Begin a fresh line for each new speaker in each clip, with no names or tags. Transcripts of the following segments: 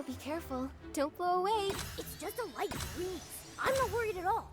Be careful. Don't blow away.
It's just a light breeze. I'm not worried at all.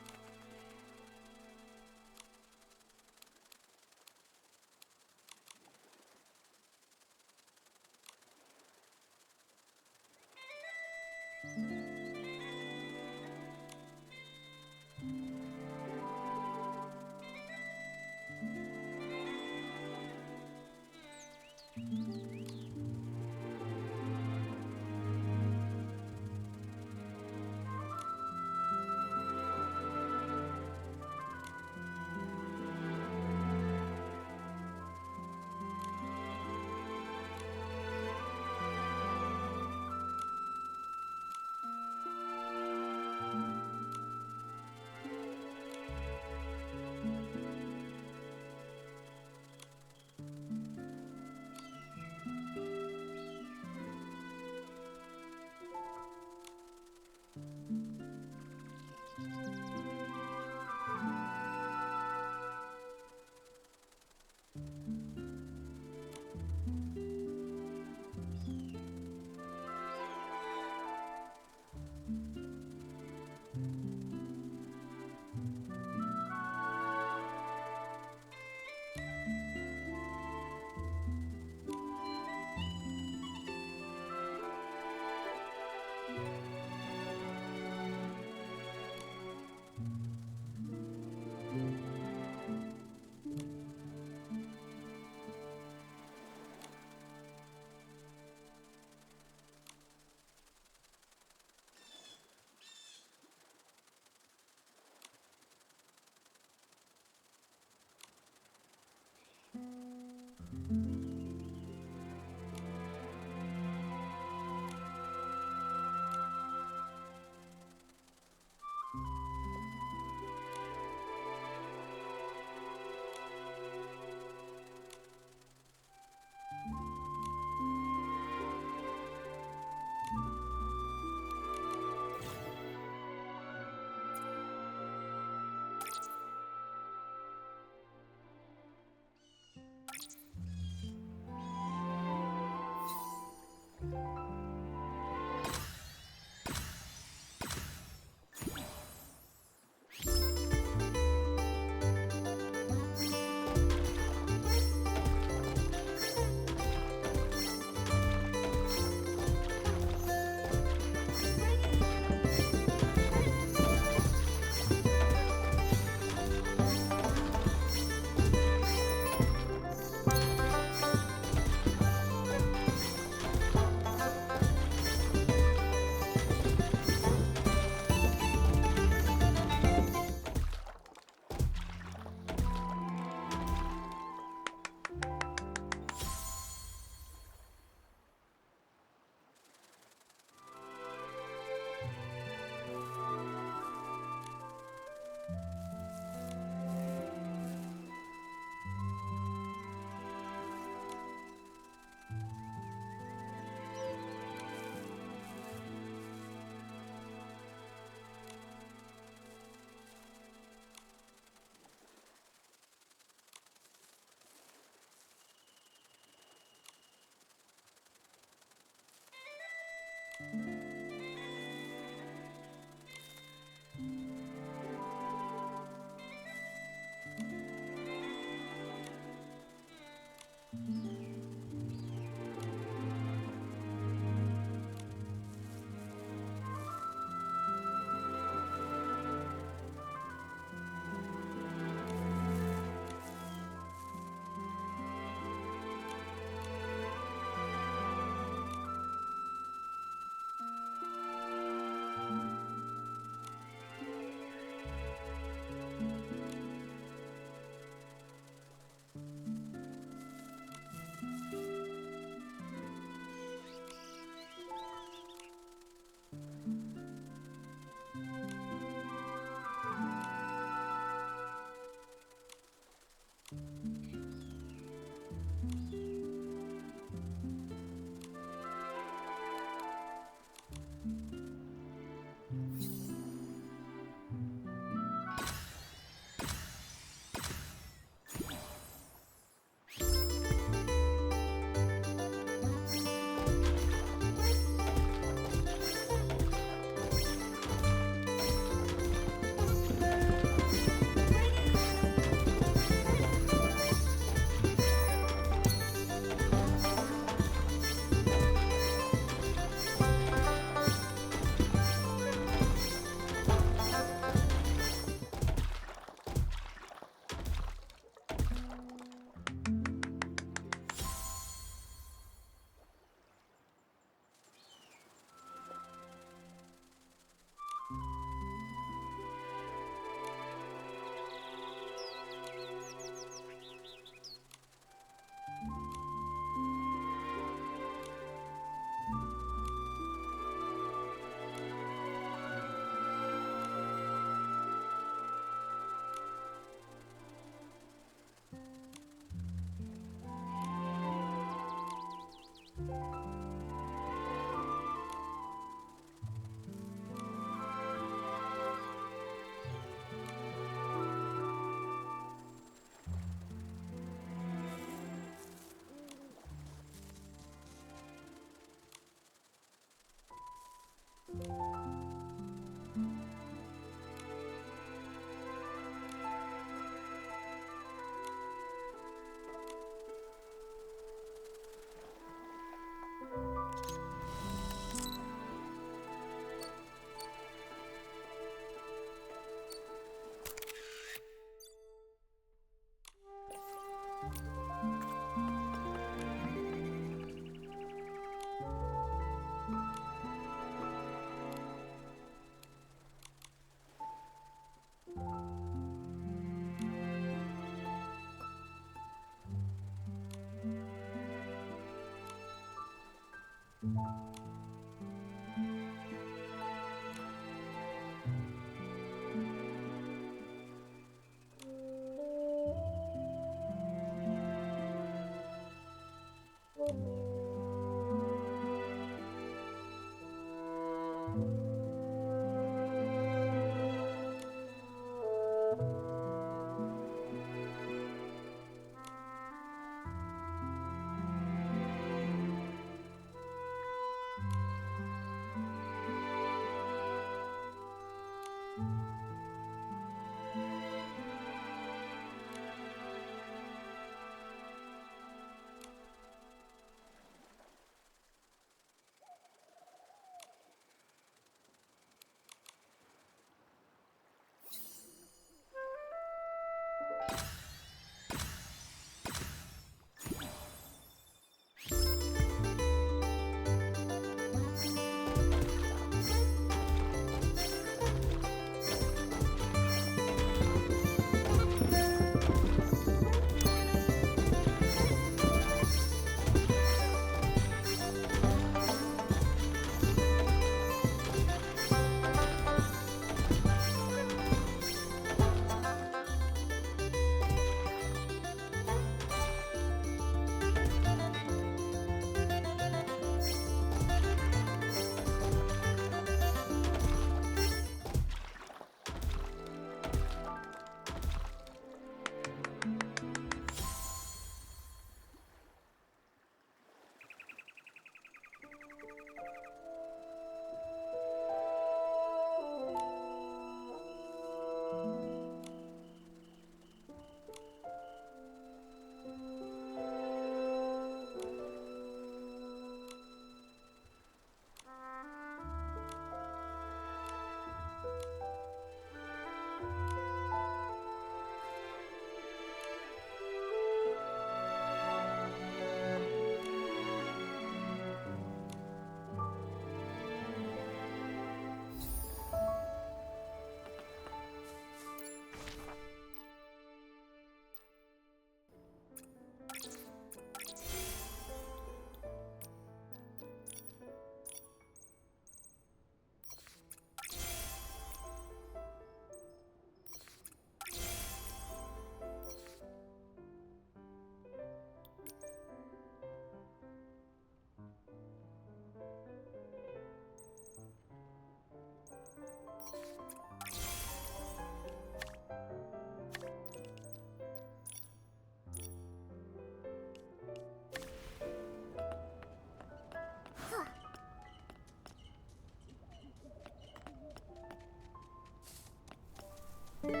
Yup.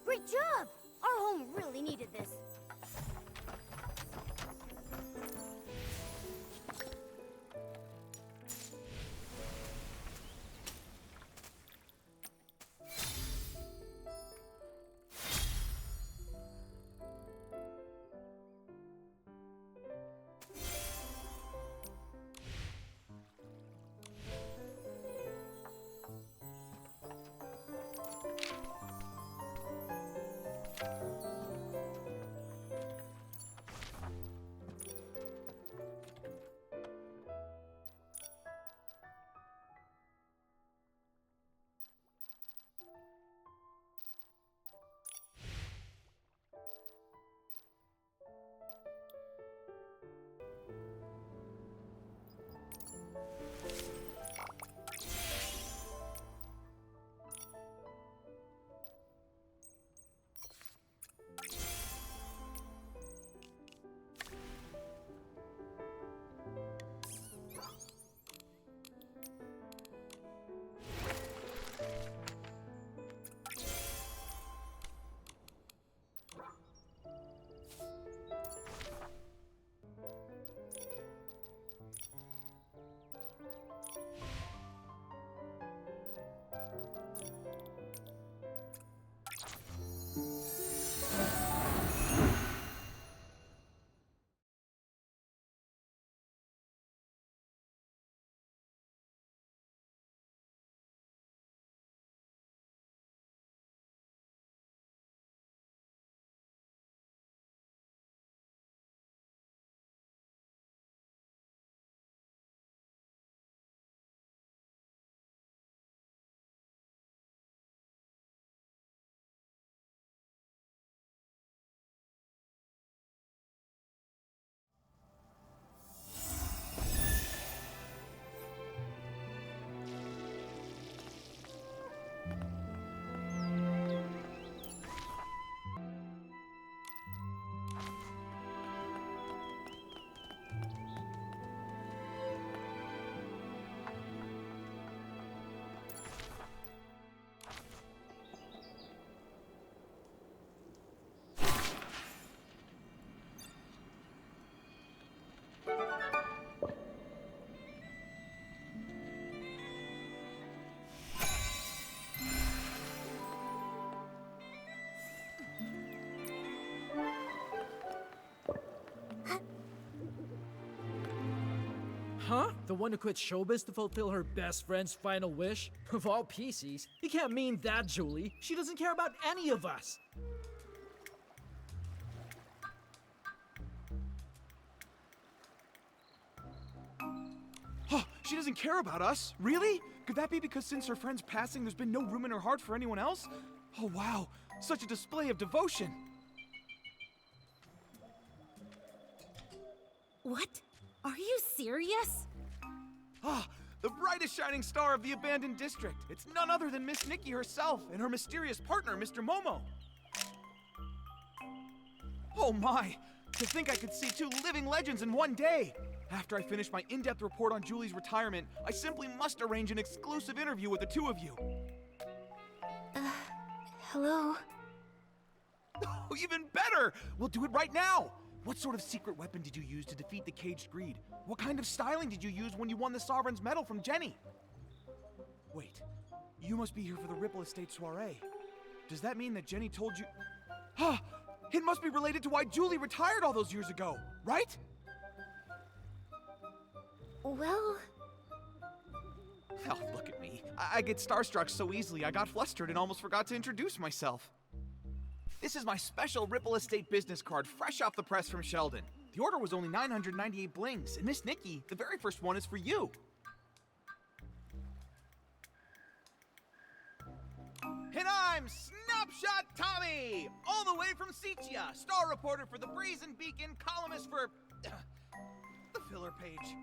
Great job! Our home really needed this.
Huh? The one who quit showbiz to fulfill her best friend's final wish? Of all PCs, you can't mean that, Julie. She doesn't care about any of us.
Oh, she doesn't care about us? Really? Could that be because since her friend's passing, there's been no room in her heart for anyone else? Oh, wow. Such a display of devotion.
What? Are you serious?
Ah, the brightest shining star of the abandoned district. It's none other than Miss Nikki herself and her mysterious partner, Mr. Momo. Oh my! To think I could see two living legends in one day! After I finish my in-depth report on Julie's retirement, I simply must arrange an exclusive interview with the two of you.
Hello?
Oh, even better! We'll do it right now! What sort of secret weapon did you use to defeat the caged greed? What kind of styling did you use when you won the Sovereign's Medal from Jenny? Wait, you must be here for the Ripple Estate soiree. Does that mean that Jenny told you... Ah! It must be related to why Julie retired all those years ago, right?
Well...
Oh, look at me. I get starstruck so easily I got flustered and almost forgot to introduce myself. This is my special Ripple Estate business card, fresh off the press from Sheldon. The order was only 998 blings, and Miss Nikki, the very first one is for you. And I'm Snapshot Tommy, all the way from Seatia, star reporter for the Brazen Beacon, columnist for the filler page.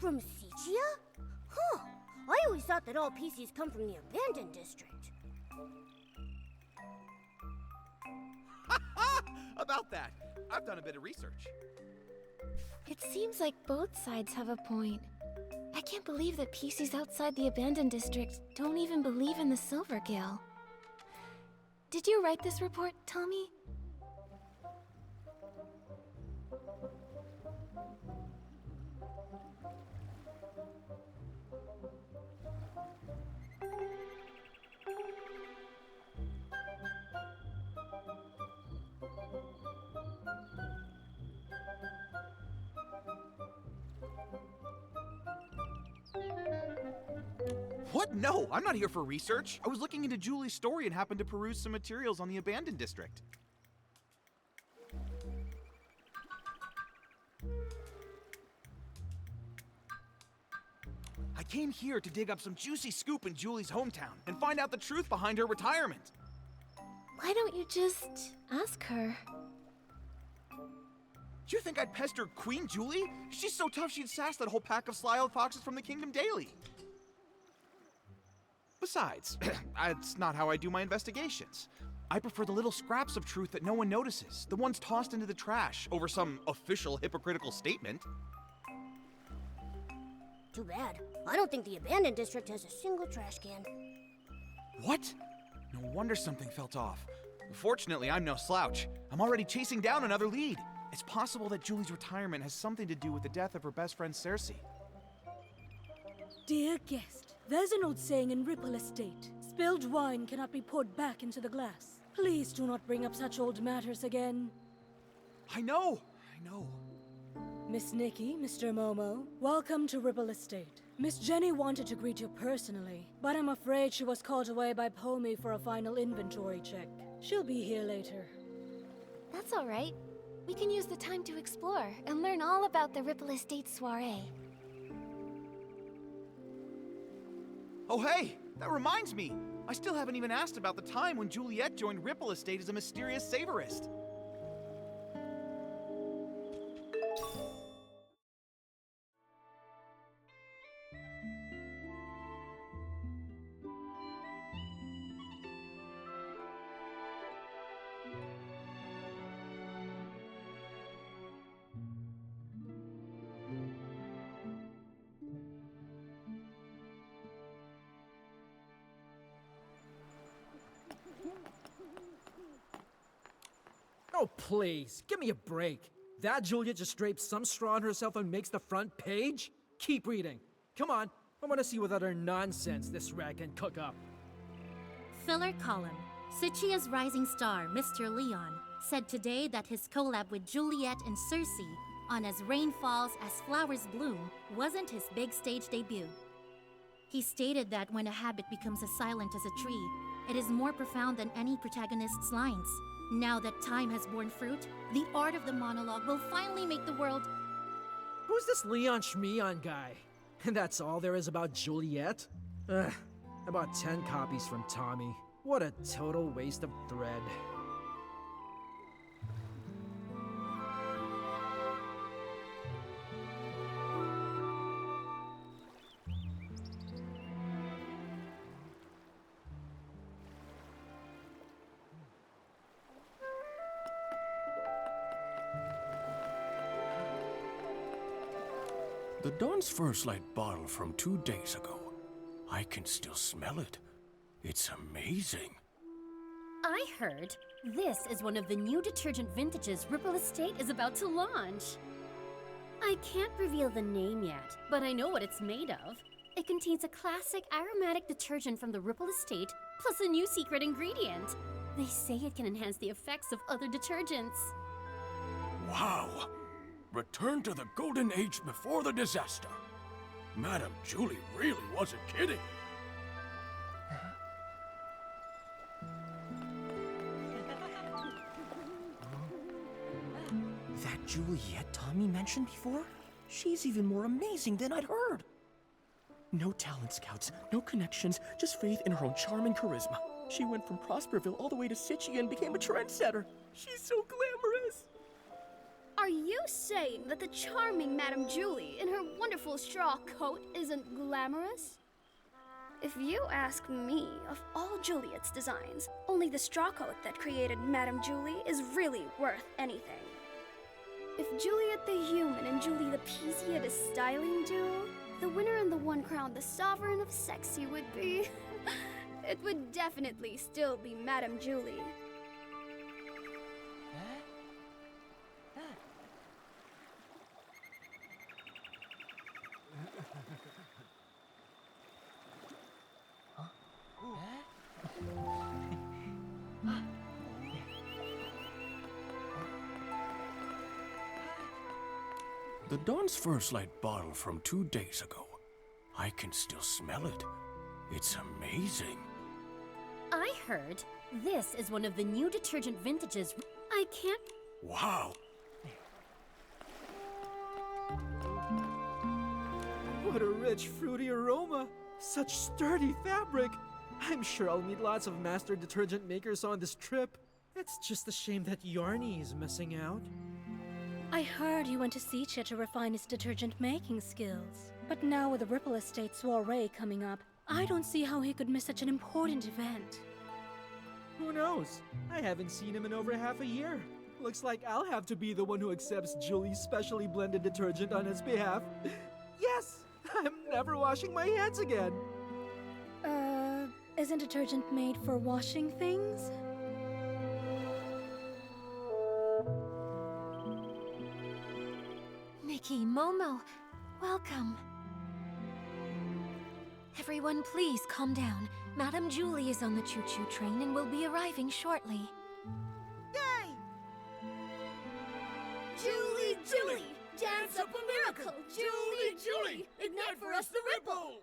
From Seatia? Huh. I always thought that all PCs come from the abandoned district.
About that, I've done a bit of research.
It seems like both sides have a point. I can't believe that PCs outside the abandoned district don't even believe in the Silver Gale. Did you write this report, Tommy?
What? No, I'm not here for research. I was looking into Julie's story and happened to peruse some materials on the abandoned district. I came here to dig up some juicy scoop in Julie's hometown and find out the truth behind her retirement.
Why don't you just ask her?
Do you think I'd pester Queen Julie? She's so tough she'd sass that whole pack of sly-old foxes from the Kingdom Daily. Besides, that's not how I do my investigations. I prefer the little scraps of truth that no one notices, the ones tossed into the trash over some official hypocritical statement.
Too bad. I don't think the abandoned district has a single trash can.
What? No wonder something felt off. Fortunately, I'm no slouch. I'm already chasing down another lead. It's possible that Julie's retirement has something to do with the death of her best friend Cersei.
Dear guest, there's an old saying in Ripple Estate. Spilled wine cannot be poured back into the glass. Please do not bring up such old matters again.
I know.
Miss Nikki, Mr. Momo, welcome to Ripple Estate. Miss Jenny wanted to greet you personally, but I'm afraid she was called away by Pomey for a final inventory check. She'll be here later.
That's all right. We can use the time to explore and learn all about the Ripple Estate soiree.
Oh hey, that reminds me. I still haven't even asked about the time when Juliet joined Ripple Estate as a mysterious savorist.
Oh, please, give me a break. That Juliet just drapes some straw on herself and makes the front page? Keep reading. Come on, I want to see what other nonsense this rag can cook up.
Filler column. Sicia's rising star, Mr. Leon, said today that his collab with Juliet and Circe on As Rain Falls, As Flowers Bloom wasn't his big stage debut. He stated that when a habit becomes as silent as a tree, it is more profound than any protagonist's lines. Now that time has borne fruit, the art of the monologue will finally make the world...
Who's this Leon Schmeon guy? And that's all there is about Juliet? Ugh, I bought 10 copies from Tommy. What a total waste of thread.
The Dawn's First Light bottle from 2 days ago. I can still smell it. It's amazing.
I heard this is one of the new detergent vintages Ripple Estate is about to launch. I can't reveal the name yet, but I know what it's made of. It contains a classic aromatic detergent from the Ripple Estate, plus a new secret ingredient. They say it can enhance the effects of other detergents.
Wow! Return to the golden age before the disaster. Madame Julie really wasn't kidding.
That Juliet Tommy mentioned before? She's even more amazing than I'd heard. No talent scouts, no connections, just faith in her own charm and charisma. She went from Prosperville all the way to Siccia and became a trendsetter. She's so glamorous.
Are you saying that the charming Madame Julie in her wonderful straw coat isn't glamorous? If you ask me, of all Juliet's designs, only the straw coat that created Madame Julie is really worth anything. If Juliet the human and Julie the Peasy had a styling duo, the winner and the one crowned the sovereign of sexy would be... it would definitely still be Madame Julie.
The Dawn's First Light bottle from 2 days ago. I can still smell it. It's amazing.
I heard this is one of the new detergent vintages. I can't...
Wow!
What a rich, fruity aroma! Such sturdy fabric! I'm sure I'll meet lots of master detergent makers on this trip. It's just a shame that Yarny is missing out.
I heard he went to Siccia to refine his detergent making skills. But now with the Ripple Estate soiree coming up, I don't see how he could miss such an important event.
Who knows? I haven't seen him in over half a year. Looks like I'll have to be the one who accepts Julie's specially blended detergent on his behalf. Yes! I'm never washing my hands again!
Isn't detergent made for washing things?
Nikki, Momo, welcome. Everyone, please calm down. Madame Julie is on the choo-choo train and will be arriving shortly.
Yay! Julie, Julie! Dance up a miracle! Julie, Julie! Ignite for us the ripple!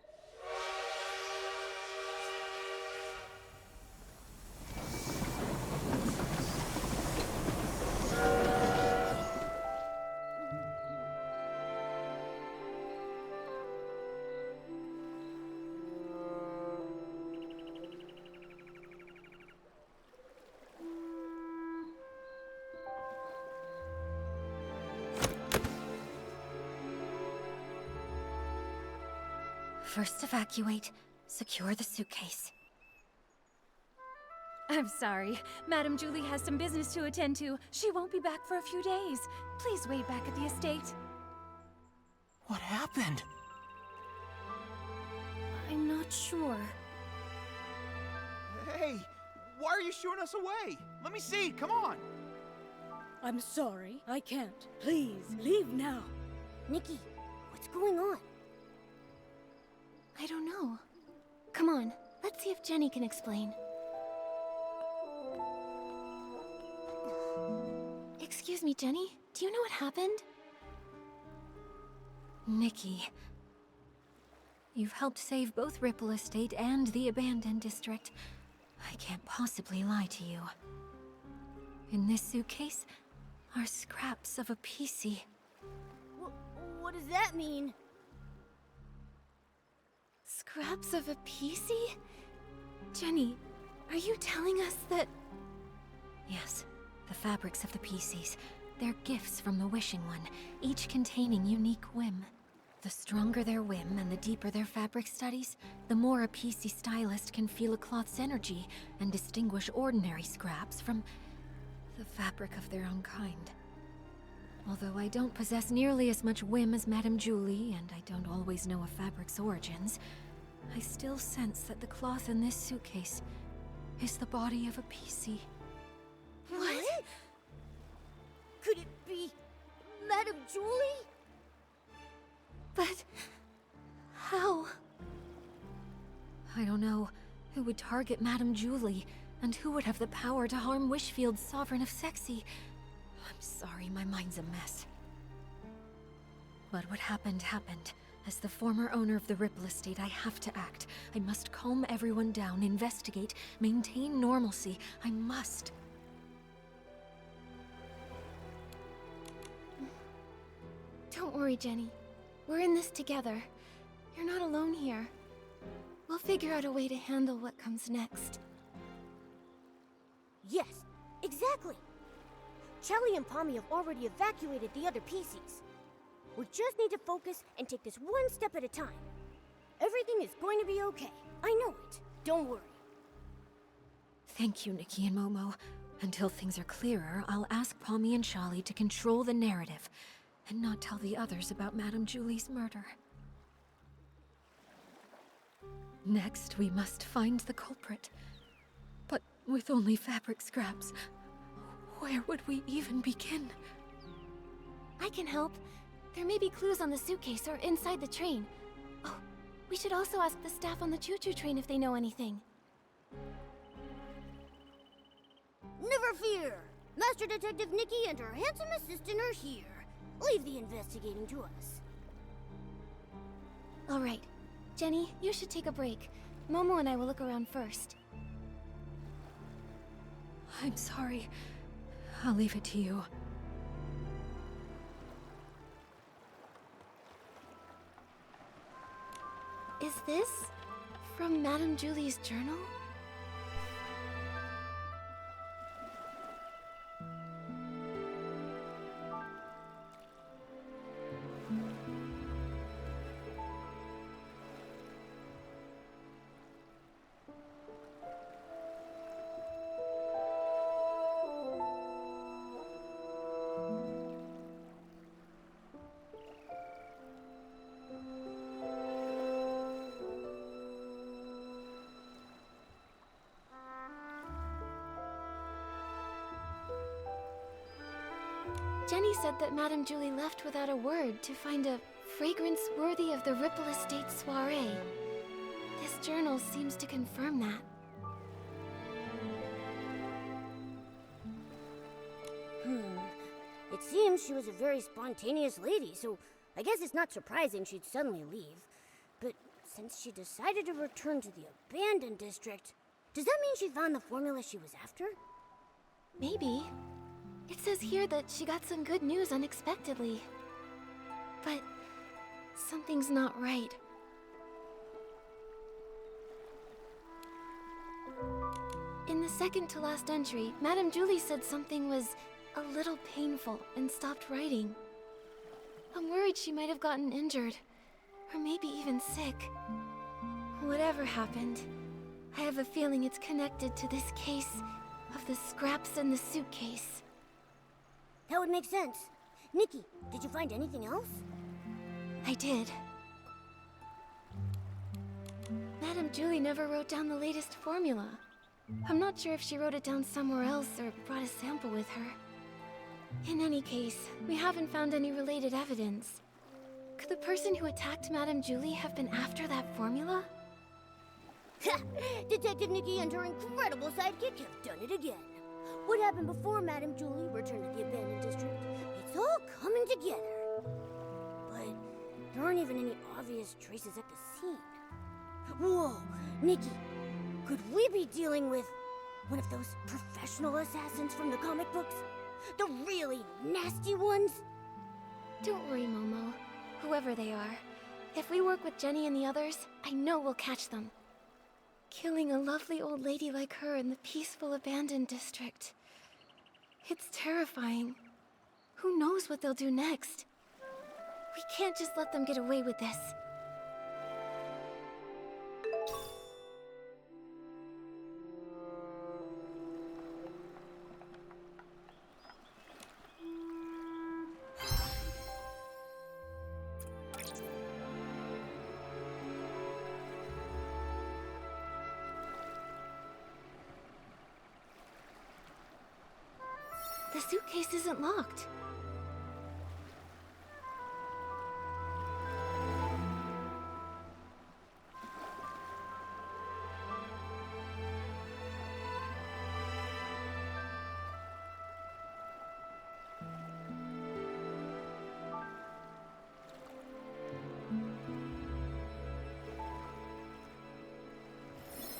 First evacuate. Secure the suitcase.
I'm sorry. Madame Julie has some business to attend to. She won't be back for a few days. Please wait back at the estate.
What happened?
I'm not sure.
Hey, why are you shooing us away? Let me see, come on!
I'm sorry, I can't. Please, leave now.
Nikki, what's going on?
I don't know. Come on, let's see if Jenny can explain. me, Jenny. Do you know what happened?
Nikki. You've helped save both Ripple Estate and the abandoned district. I can't possibly lie to you. In this suitcase are scraps of a PC.
What does that mean?
Scraps of a PC? Jenny, are you telling us that...
Yes, the fabrics of the PCs. They're gifts from the Wishing One, each containing unique whim. The stronger their whim and the deeper their fabric studies, the more a PC stylist can feel a cloth's energy and distinguish ordinary scraps from the fabric of their own kind. Although I don't possess nearly as much whim as Madame Julie, and I don't always know a fabric's origins, I still sense that the cloth in this suitcase is the body of a PC.
What? Could it be Madame Julie?
But... how?
I don't know who would target Madame Julie, and who would have the power to harm Wishfield's Sovereign of Sexy. I'm sorry, my mind's a mess. But what happened, happened. As the former owner of the Ripple Estate, I have to act. I must calm everyone down, investigate, maintain normalcy. I must.
Don't worry, Jenny. We're in this together. You're not alone here. We'll figure out a way to handle what comes next.
Yes, exactly. Charlie and Pommy have already evacuated the other PCs. We just need to focus and take this one step at a time. Everything is going to be okay. I know it. Don't worry.
Thank you, Nikki and Momo. Until things are clearer, I'll ask Pommy and Charlie to control the narrative, and not tell the others about Madame Julie's murder. Next, we must find the culprit. But with only fabric scraps, where would we even begin?
I can help. There may be clues on the suitcase or inside the train. Oh, we should also ask the staff on the choo-choo train if they know anything.
Never fear! Master Detective Nikki and her handsome assistant are here. Leave the investigating to us.
All right. Jenny, you should take a break. Momo and I will look around first.
I'm sorry. I'll leave it to you.
Is this from Madame Julie's journal? Jenny said that Madame Julie left without a word to find a fragrance worthy of the Ripple Estate soiree. This journal seems to confirm that.
It seems she was a very spontaneous lady, so I guess it's not surprising she'd suddenly leave. But since she decided to return to the abandoned district, does that mean she found the formula she was after?
Maybe. It says here that she got some good news unexpectedly. But something's not right. In the second to last entry, Madame Julie said something was a little painful and stopped writing. I'm worried she might have gotten injured, or maybe even sick. Whatever happened, I have a feeling it's connected to this case of the scraps in the suitcase.
That would make sense. Nikki, did you find anything else?
I did. Madame Julie never wrote down the latest formula. I'm not sure if she wrote it down somewhere else or brought a sample with her. In any case, we haven't found any related evidence. Could the person who attacked Madame Julie have been after that formula?
Ha! Detective Nikki and her incredible sidekick have done it again. what happened before Madame Julie returned to the abandoned district. It's all coming together. But there aren't even any obvious traces at the scene. Whoa, Nikki, could we be dealing with one of those professional assassins from the comic books? The really nasty ones?
Don't worry, Momo. Whoever they are, if we work with Jenny and the others, I know we'll catch them. Killing a lovely old lady like her in the peaceful abandoned district. It's terrifying. Who knows what they'll do next? We can't just let them get away with this. The suitcase isn't locked.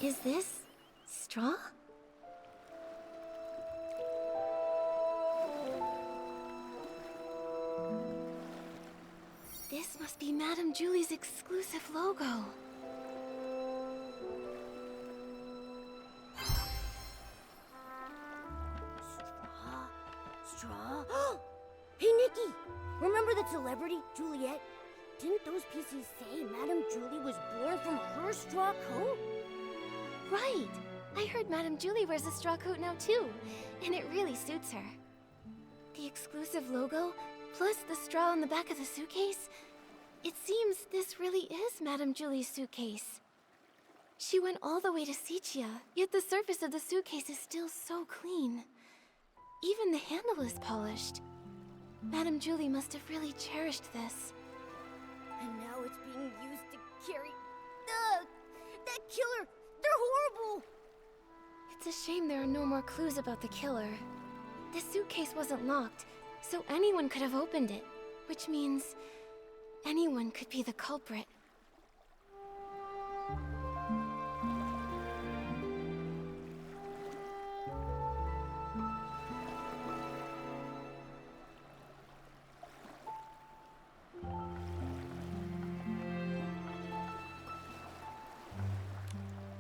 Is this straw? This must be Madame Julie's exclusive logo.
Straw? Hey, Nikki! Remember that celebrity, Juliet? Didn't those PCs say Madame Julie was born from her straw coat?
Right! I heard Madame Julie wears a straw coat now too, and it really suits her. The exclusive logo, plus the straw on the back of the suitcase? It seems this really is Madame Julie's suitcase. She went all the way to Sichia, yet the surface of the suitcase is still so clean. Even the handle is polished. Madame Julie must have really cherished this.
And now it's being used to carry... Ugh! That killer! They're horrible!
It's a shame there are no more clues about the killer. The suitcase wasn't locked, so anyone could have opened it, which means anyone could be the culprit.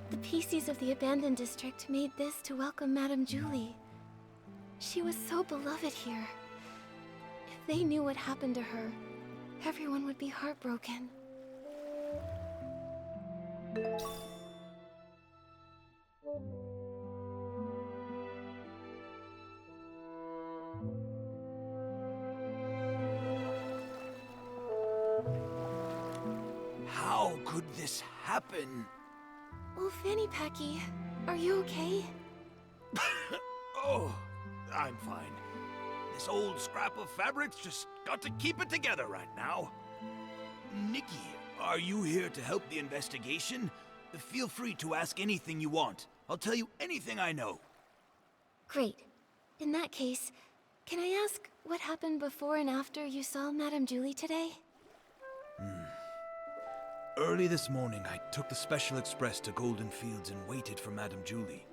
The PCs of the abandoned district made this to welcome Madame Julie. She was so beloved here. If they knew what happened to her, everyone would be heartbroken.
How could this happen?
Oh, Fanny Packy, are you okay?
Oh, I'm fine. This old scrap of fabric's just got to keep it together right now. Nikki, are you here to help the investigation? Feel free to ask anything you want. I'll tell you anything I know.
Great. In that case, can I ask what happened before and after you saw Madame Julie today?
Early this morning, I took the Special Express to Golden Fields and waited for Madame Julie.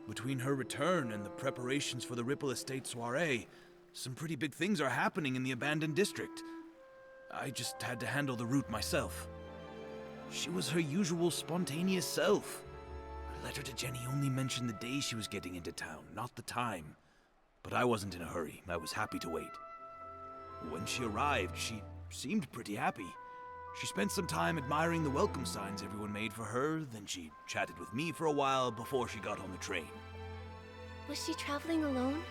Between her return and the preparations for the Ripple Estate soiree, some pretty big things are happening in the abandoned district. I just had to handle the route myself. She was her usual spontaneous self. Her letter to Jenny only mentioned the day she was getting into town, not the time. But I wasn't in a hurry. I was happy to wait. When she arrived, she seemed pretty happy. She spent some time admiring the welcome signs everyone made for her, then she chatted with me for a while before she got on the train.
Was she traveling alone?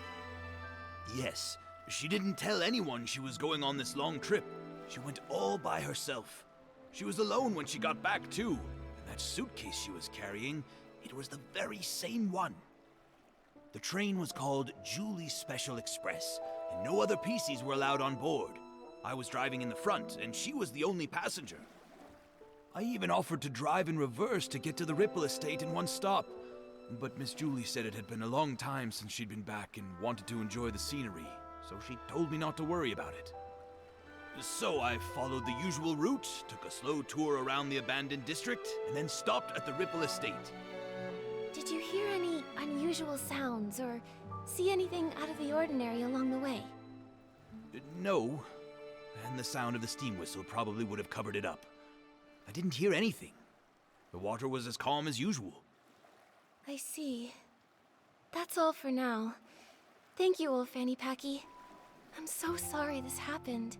Yes, she didn't tell anyone she was going on this long trip. She went all by herself. She was alone when she got back, too. And that suitcase she was carrying, it was the very same one. The train was called Julie's Special Express, and no other PCs were allowed on board. I was driving in the front, and she was the only passenger. I even offered to drive in reverse to get to the Ripple Estate in one stop. But Miss Julie said it had been a long time since she'd been back and wanted to enjoy the scenery, so she told me not to worry about it. So I followed the usual route, took a slow tour around the abandoned district, and then stopped at the Ripple Estate.
Did you hear any unusual sounds or see anything out of the ordinary along the way?
No, and the sound of the steam whistle probably would have covered it up. I didn't hear anything. The water was as calm as usual.
I see. That's all for now. Thank you, old Fanny Packy. I'm so sorry this happened.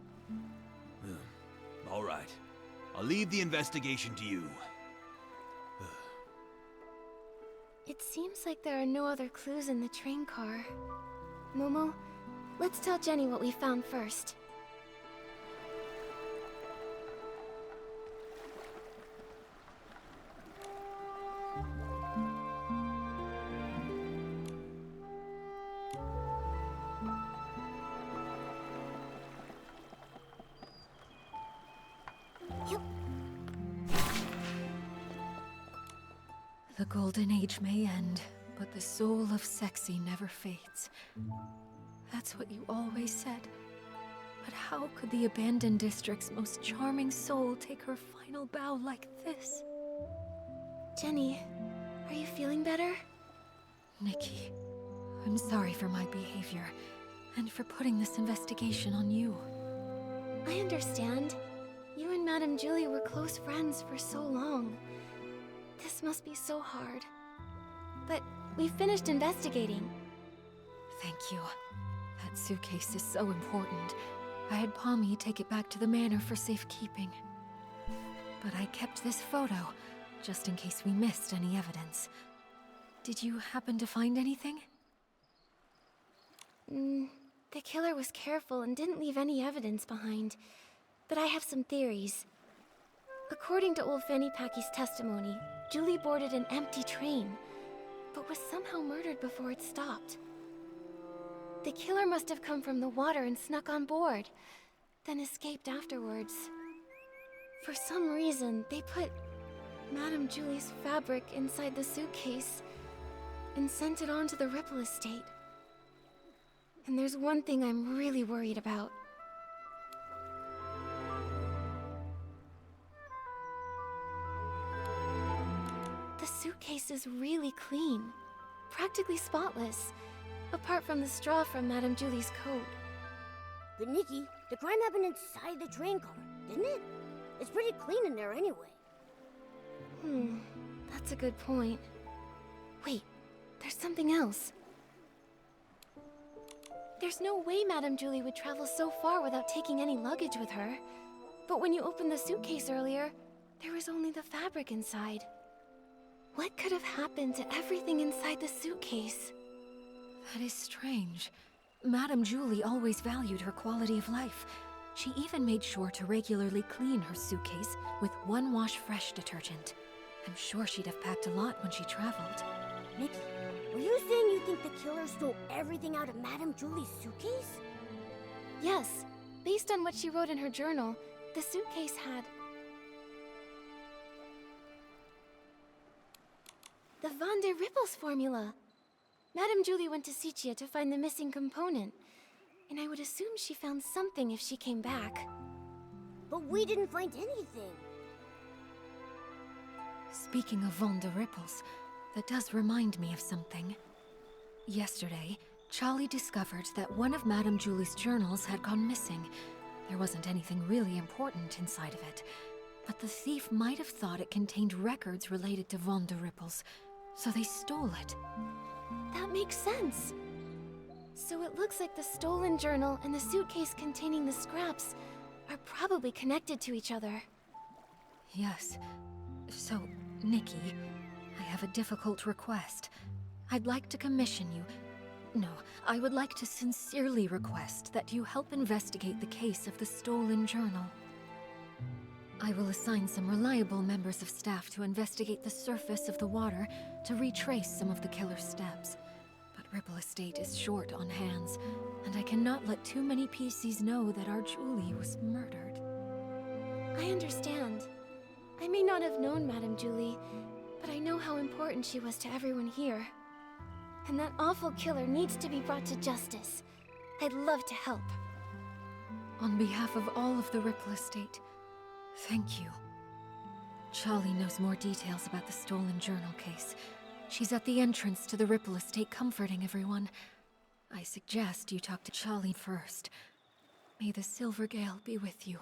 All right. I'll leave the investigation to you.
It seems like there are no other clues in the train car. Momo, let's tell Jenny what we found first.
The Golden Age may end, but the soul of sexy never fades. That's what you always said. But how could the abandoned district's most charming soul take her final bow like this?
Jenny, are you feeling better?
Nikki, I'm sorry for my behavior, and for putting this investigation on you.
I understand. You and Madame Julie were close friends for so long. This must be so hard. But we finished investigating.
Thank you. That suitcase is so important. I had Pommy take it back to the manor for safekeeping. But I kept this photo, just in case we missed any evidence. Did you happen to find anything?
The killer was careful and didn't leave any evidence behind. But I have some theories. According to old Fanny Packy's testimony, Julie boarded an empty train, but was somehow murdered before it stopped. The killer must have come from the water and snuck on board, then escaped afterwards. For some reason, they put Madame Julie's fabric inside the suitcase and sent it on to the Ripple Estate. And there's one thing I'm really worried about. The suitcase is really clean, practically spotless, apart from the straw from Madame Julie's coat.
But Nikki, the crime happened inside the train car, didn't it? It's pretty clean in there anyway.
That's a good point. Wait, there's something else. There's no way Madame Julie would travel so far without taking any luggage with her. But when you opened the suitcase earlier, there was only the fabric inside. What could have happened to everything inside the suitcase?
That is strange. Madame Julie always valued her quality of life. She even made sure to regularly clean her suitcase with one wash fresh detergent. I'm sure she'd have packed a lot when she traveled.
Nikki, were you saying you think the killer stole everything out of Madame Julie's suitcase?
Yes, based on what she wrote in her journal, the suitcase had the Van der Rippels formula. Madame Julie went to Sicia to find the missing component, and I would assume she found something if she came back.
But we didn't find anything.
Speaking of Van der Rippels, that does remind me of something. Yesterday, Charlie discovered that one of Madame Julie's journals had gone missing. There wasn't anything really important inside of it, but the thief might have thought it contained records related to Van der Rippels, so they stole it.
That makes sense. So it looks like the stolen journal and the suitcase containing the scraps are probably connected to each other.
Yes. So, Nikki, I have a difficult request. I'd like to commission you... No, I would like to sincerely request that you help investigate the case of the stolen journal. I will assign some reliable members of staff to investigate the surface of the water to retrace some of the killer's steps. But Ripple Estate is short on hands, and I cannot let too many PCs know that our Julie was murdered.
I understand. I may not have known Madame Julie, but I know how important she was to everyone here. And that awful killer needs to be brought to justice. I'd love to help.
On behalf of all of the Ripple Estate, thank you. Charlie knows more details about the stolen journal case. She's at the entrance to the Ripple Estate comforting everyone. I suggest you talk to Charlie first. May the Silver Gale be with you.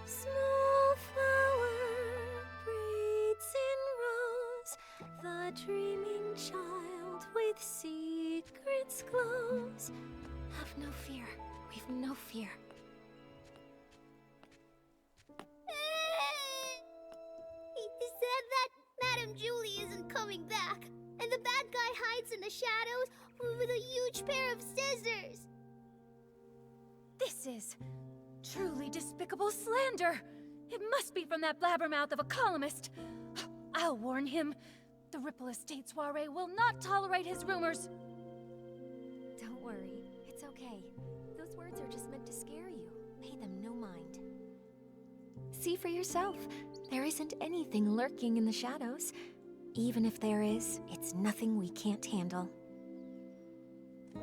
Small flower breathes in rose, the dreaming child with secrets glows. Have no fear, we've no fear.
He said that Madame Julie isn't coming back, and the bad guy hides in the shadows with a huge pair of scissors.
This is truly despicable slander. It must be from that blabbermouth of a columnist. I'll warn him. The Ripple Estate soiree will not tolerate his rumors.
Don't worry, it's okay. Those words are just meant to scare you. Pay them no mind. See for yourself. There isn't anything lurking in the shadows. Even if there is, it's nothing we can't handle.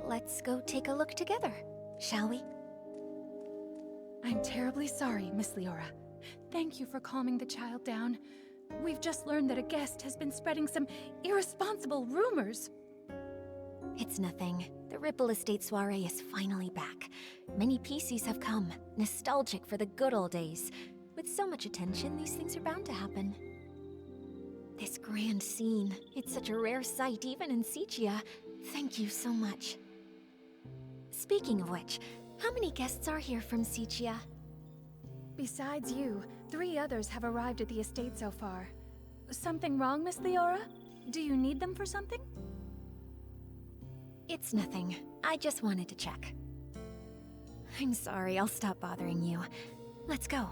Let's go take a look together, shall we?
I'm terribly sorry, Miss Leora. Thank you for calming the child down. We've just learned that a guest has been spreading some irresponsible rumors.
It's nothing. The Ripple Estate soiree is finally back. Many PCs have come, nostalgic for the good old days. With so much attention, these things are bound to happen. This grand scene, it's such a rare sight even in Sicia. Thank you so much. Speaking of which, how many guests are here from Sicia?
Besides you, 3 others have arrived at the estate so far. Something wrong, Miss Leora? Do you need them for something?
It's nothing. I just wanted to check. I'm sorry, I'll stop bothering you. Let's go.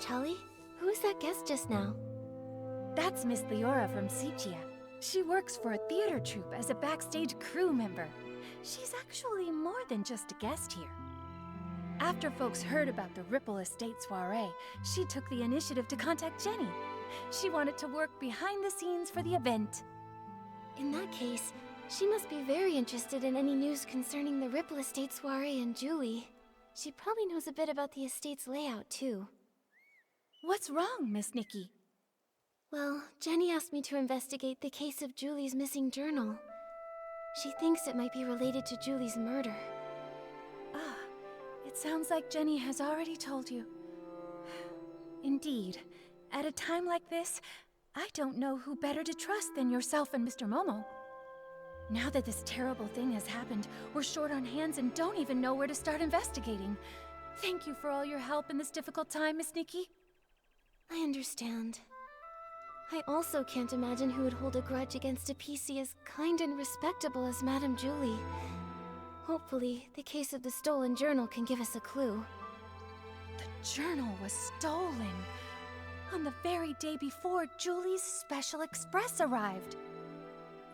Charlie, who was that guest just now?
That's Miss Leora from Sicia. She works for a theater troupe as a backstage crew member. She's actually more than just a guest here. After folks heard about the Ripple Estate soiree, she took the initiative to contact Jenny. She wanted to work behind the scenes for the event.
In that case, she must be very interested in any news concerning the Ripple Estate soiree and Julie. She probably knows a bit about the estate's layout, too.
What's wrong, Miss Nikki?
Well, Jenny asked me to investigate the case of Julie's missing journal. She thinks it might be related to Julie's murder.
Ah, it sounds like Jenny has already told you. Indeed. At a time like this, I don't know who better to trust than yourself and Mr. Momo. Now that this terrible thing has happened, we're short on hands and don't even know where to start investigating. Thank you for all your help in this difficult time, Miss Nikki.
I understand. I also can't imagine who would hold a grudge against a PC as kind and respectable as Madame Julie. Hopefully, the case of the stolen journal can give us a clue.
The journal was stolen on the very day before Julie's special express arrived.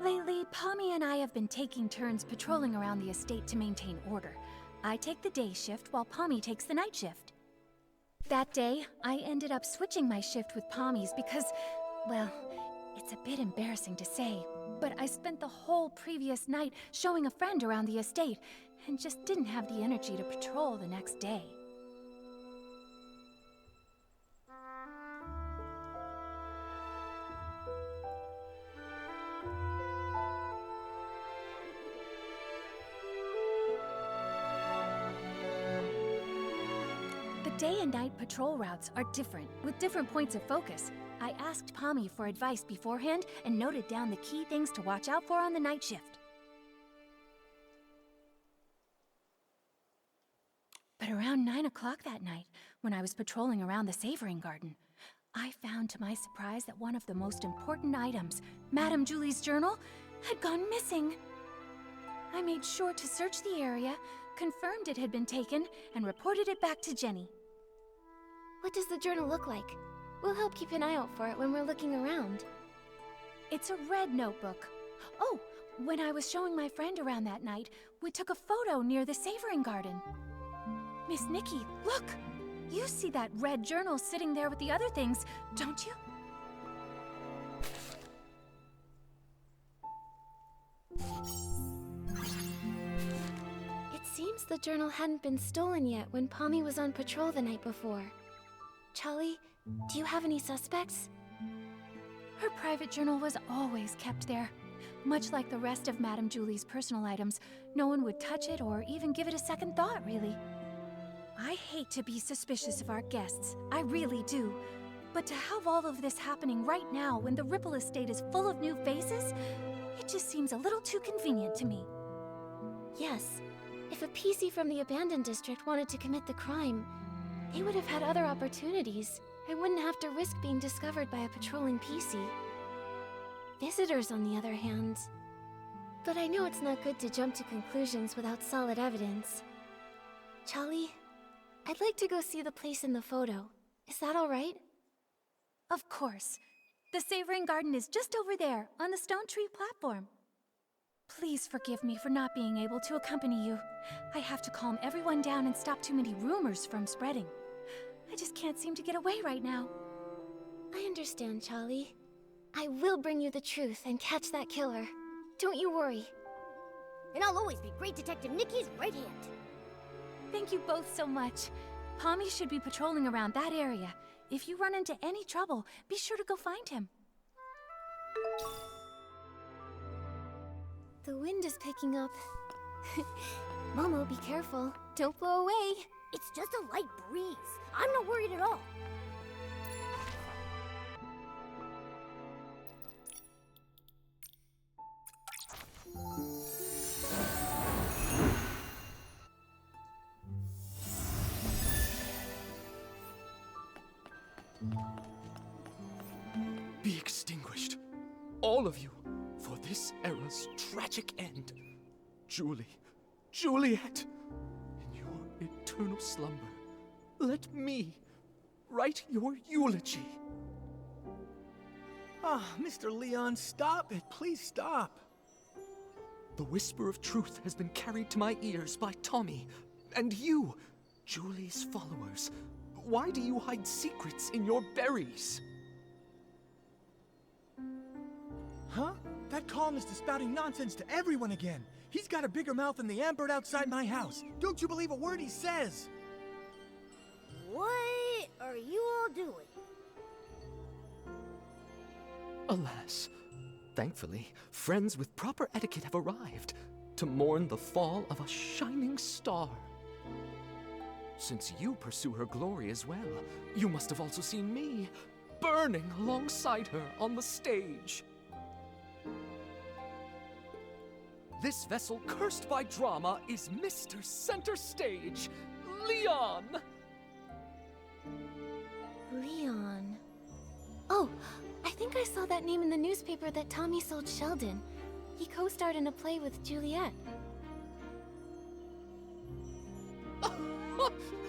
Lately, Pommy and I have been taking turns patrolling around the estate to maintain order. I take the day shift while Pommy takes the night shift. That day, I ended up switching my shift with Pommy's because, well, it's a bit embarrassing to say, but I spent the whole previous night showing a friend around the estate and just didn't have the energy to patrol the next day. day and night patrol routes are different, with different points of focus. I asked Pommy for advice beforehand and noted down the key things to watch out for on the night shift. But around 9 o'clock that night, when I was patrolling around the savoring garden, I found to my surprise that one of the most important items, Madame Julie's journal, had gone missing. I made sure to search the area, confirmed it had been taken, and reported it back to Jenny.
What does the journal look like? We'll help keep an eye out for it when we're looking around.
It's a red notebook. Oh, when I was showing my friend around that night, we took a photo near the savoring garden. Miss Nikki, look! You see that red journal sitting there with the other things, don't you?
It seems the journal hadn't been stolen yet when Pommy was on patrol the night before. Charlie, do you have any suspects?
Her private journal was always kept there. Much like the rest of Madame Julie's personal items, no one would touch it or even give it a second thought, really. I hate to be suspicious of our guests, I really do. But to have all of this happening right now when the Ripple Estate is full of new faces, it just seems a little too convenient to me.
Yes. If a PC from the abandoned district wanted to commit the crime, they would have had other opportunities. I wouldn't have to risk being discovered by a patrolling PC. Visitors, on the other hand. But I know it's not good to jump to conclusions without solid evidence. Charlie, I'd like to go see the place in the photo. Is that all right?
Of course. The savoring garden is just over there, on the stone tree platform. Please forgive me for not being able to accompany you. I have to calm everyone down and stop too many rumors from spreading. I just can't seem to get away right now.
I understand, Charlie. I will bring you the truth and catch that killer. Don't you worry.
And I'll always be Great Detective Nikki's right hand.
Thank you both so much. Pommy should be patrolling around that area. If you run into any trouble, be sure to go find him.
The wind is picking up. Momo, be careful. Don't blow away.
It's just a light breeze. I'm not worried at all.
Be extinguished, all of you, for this era's tragic end. Julie, Juliet, in your eternal slumber, let me write your eulogy.
Ah, Mr. Leon, stop it. Please stop.
The whisper of truth has been carried to my ears by Tommy, and you, Julie's followers. Why do you hide secrets in your berries?
Huh? That columnist is spouting nonsense to everyone again. He's got a bigger mouth than the ambird outside my house. Don't you believe a word he says?
What are you all doing?
Alas, thankfully, friends with proper etiquette have arrived to mourn the fall of a shining star. Since you pursue her glory as well, you must have also seen me burning alongside her on the stage. This vessel cursed by drama is Mr. Center Stage, Leon!
Leon. Oh, I think I saw that name in the newspaper that Tommy sold Sheldon. He co-starred in a play with Juliet.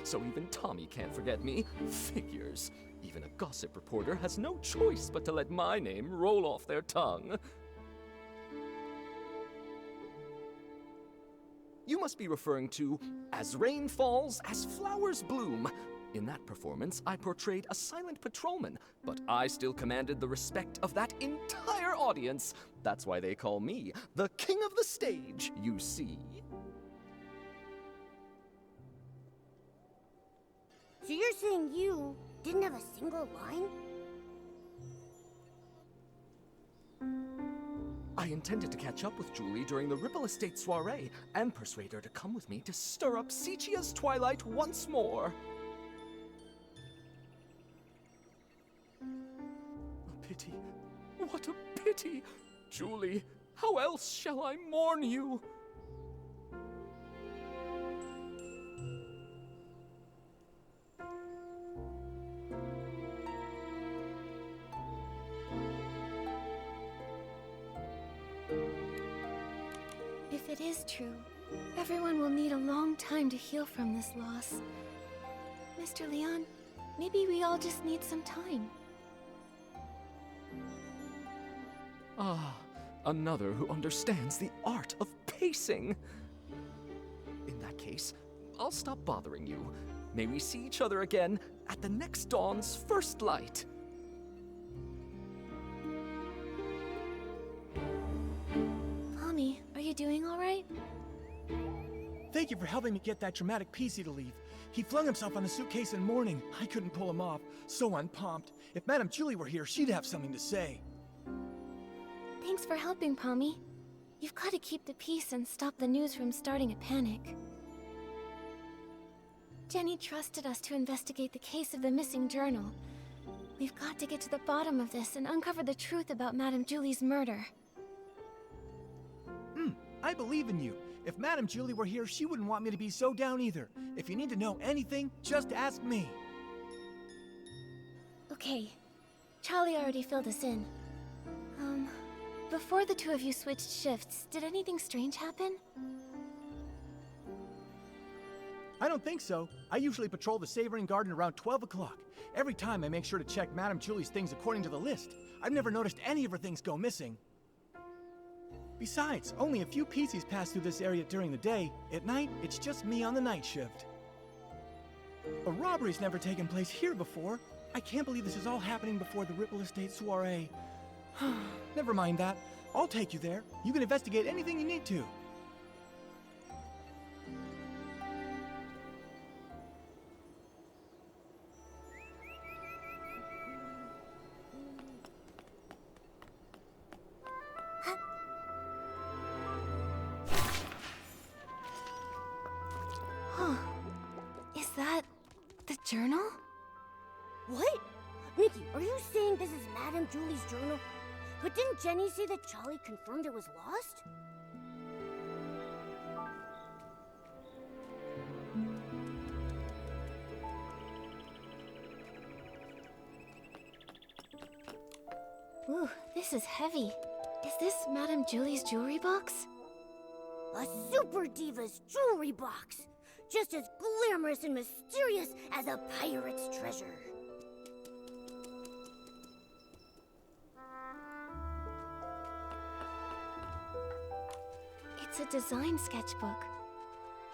So even Tommy can't forget me. Figures. Even a gossip reporter has no choice but to let my name roll off their tongue. You must be referring to As Rain Falls, As Flowers Bloom. In that performance, I portrayed a silent patrolman, but I still commanded the respect of that entire audience. That's why they call me the king of the stage, you see.
So you're saying you didn't have a single line?
I intended to catch up with Julie during the Ripple Estate soiree and persuade her to come with me to stir up Sichia's twilight once more. pity. What a pity! Julie, how else shall I mourn you?
If it is true, everyone will need a long time to heal from this loss. Mr. Leon, maybe we all just need some time.
Ah, another who understands the art of pacing. In that case, I'll stop bothering you. May we see each other again at the next dawn's first light.
Mommy, are you doing all right?
Thank you for helping me get that dramatic PC to leave. He flung himself on the suitcase in mourning. I couldn't pull him off. So unpumped. If Madame Julie were here, she'd have something to say.
Thanks for helping, Pommy. You've got to keep the peace and stop the news from starting a panic. Jenny trusted us to investigate the case of the missing journal. We've got to get to the bottom of this and uncover the truth about Madame Julie's murder.
I believe in you. If Madame Julie were here, she wouldn't want me to be so down either. If you need to know anything, just ask me.
Okay. Charlie already filled us in. Before the two of you switched shifts, did anything strange happen?
I don't think so. I usually patrol the Savoring Garden around 12 o'clock. Every time I make sure to check Madame Julie's things according to the list. I've never noticed any of her things go missing. Besides, only a few PCs pass through this area during the day. At night, it's just me on the night shift. A robbery's never taken place here before. I can't believe this is all happening before the Ripple Estate soiree. Never mind that. I'll take you there. You can investigate anything you need to.
Is that the journal?
What? Nikki, are you saying this is Madame Julie's journal? But didn't Jenny say that Charlie confirmed it was lost?
Ooh, this is heavy. Is this Madame Julie's jewelry box?
A super diva's jewelry box! Just as glamorous and mysterious as a pirate's treasure.
It's a design sketchbook.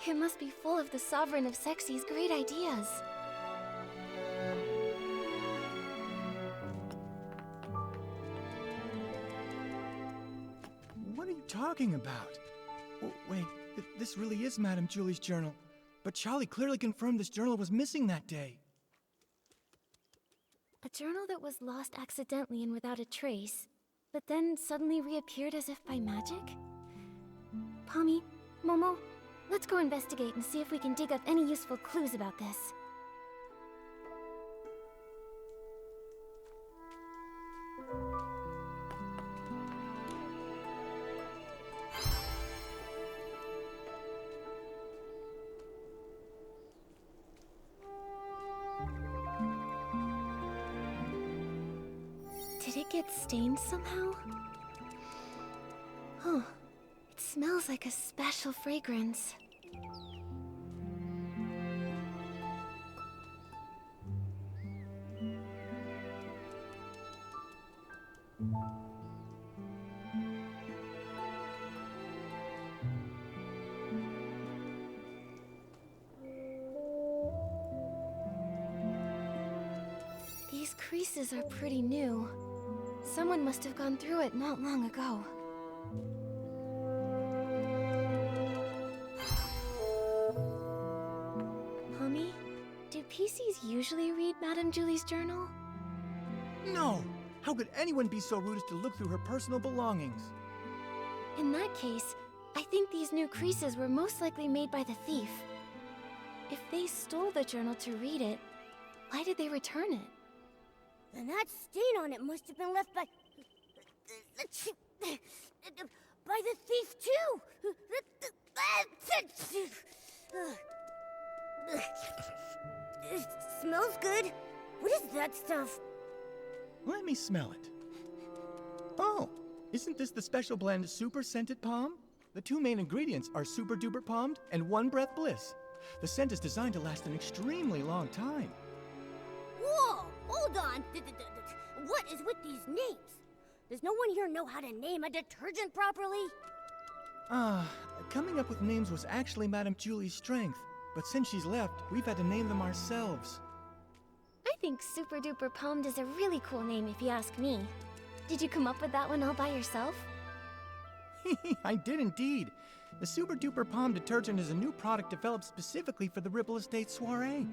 It must be full of the Sovereign of Sexy's great ideas.
What are you talking about? Oh, wait, this really is Madame Julie's journal. But Charlie clearly confirmed this journal was missing that day.
A journal that was lost accidentally and without a trace, but then suddenly reappeared as if by magic? Pommy, Momo, let's go investigate and see if we can dig up any useful clues about this. Did it get stained somehow? Huh. It smells like a special fragrance. These creases are pretty new. Someone must have gone through it not long ago. Pommy, do PCs usually read Madame Julie's journal?
No! How could anyone be so rude as to look through her personal belongings?
In that case, I think these new creases were most likely made by the thief. If they stole the journal to read it, why did they return it?
Then that stain on it must have been left by the thief too. It smells good. What is that stuff?
Let me smell it. Oh, isn't this the special blend Super Scented Palm? The two main ingredients are Super Duper Palmed and One Breath Bliss. The scent is designed to last an extremely long time.
Whoa! Hold on! What is with these names? Does no one here know how to name a detergent properly?
Coming up with names was actually Madame Julie's strength, but since she's left, we've had to name them ourselves.
I think Super Duper Palmed is a really cool name if you ask me. Did you come up with that one all by yourself?
I did indeed. The Super Duper Palm detergent is a new product developed specifically for the Ripple Estate soiree.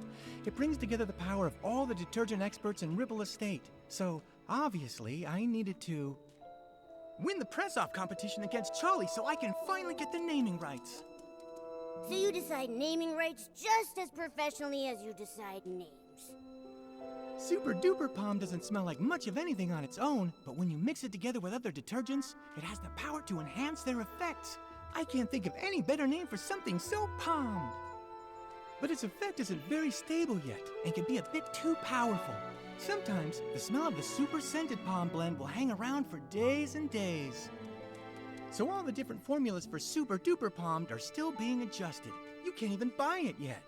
It brings together the power of all the detergent experts in Ripple Estate. So, obviously, I needed to win the press-off competition against Charlie so I can finally get the naming rights.
So you decide naming rights just as professionally as you decide names.
Super Duper Palm doesn't smell like much of anything on its own, but when you mix it together with other detergents, it has the power to enhance their effects. I can't think of any better name for something so palmed. But its effect isn't very stable yet, and can be a bit too powerful. Sometimes, the smell of the Super Scented Palm blend will hang around for days and days. So all the different formulas for Super Duper Palmed are still being adjusted. You can't even buy it yet.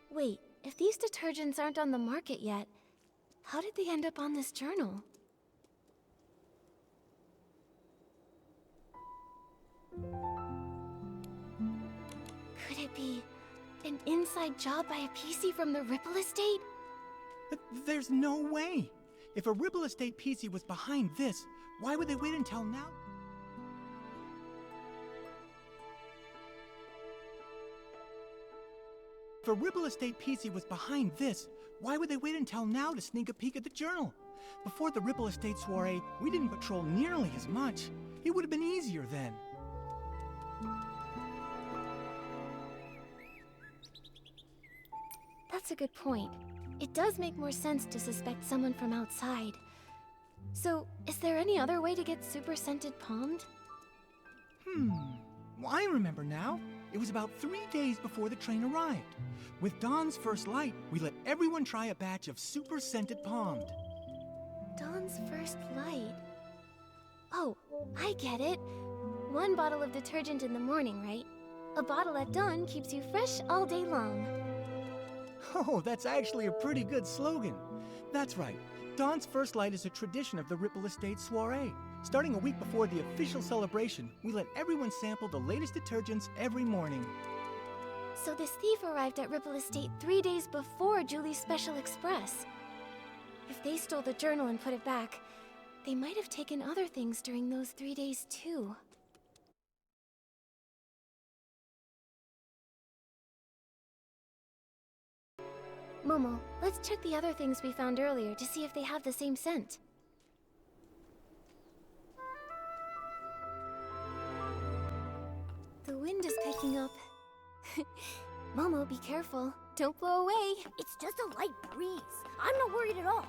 Wait, if these detergents aren't on the market yet, how did they end up on this journal? Could it be an inside job by a PC from the Ripple Estate?
But there's no way. If a Ripple Estate PC was behind this, why would they wait until now? If a Ripple Estate PC was behind this, why would they wait until now to sneak a peek at the journal? Before the Ripple Estate soiree, we didn't patrol nearly as much. It would have been easier then.
That's a good point. It does make more sense to suspect someone from outside. So, is there any other way to get Super Scented Palmed?
Well, I remember now. It was about 3 days before the train arrived. With dawn's first light, we let everyone try a batch of Super Scented Palmed.
Dawn's first light. Oh, I get it. 1 bottle of detergent in the morning, right? A bottle at dawn keeps you fresh all day long.
Oh, that's actually a pretty good slogan. That's right. Dawn's first light is a tradition of the Ripple Estate soiree. Starting a week before the official celebration, we let everyone sample the latest detergents every morning.
So this thief arrived at Ripple Estate 3 days before Julie's Special Express. If they stole the journal and put it back, they might have taken other things during those 3 days too. Momo, let's check the other things we found earlier to see if they have the same scent. The wind is picking up. Momo, be careful. Don't blow away.
It's just a light breeze. I'm not worried at all.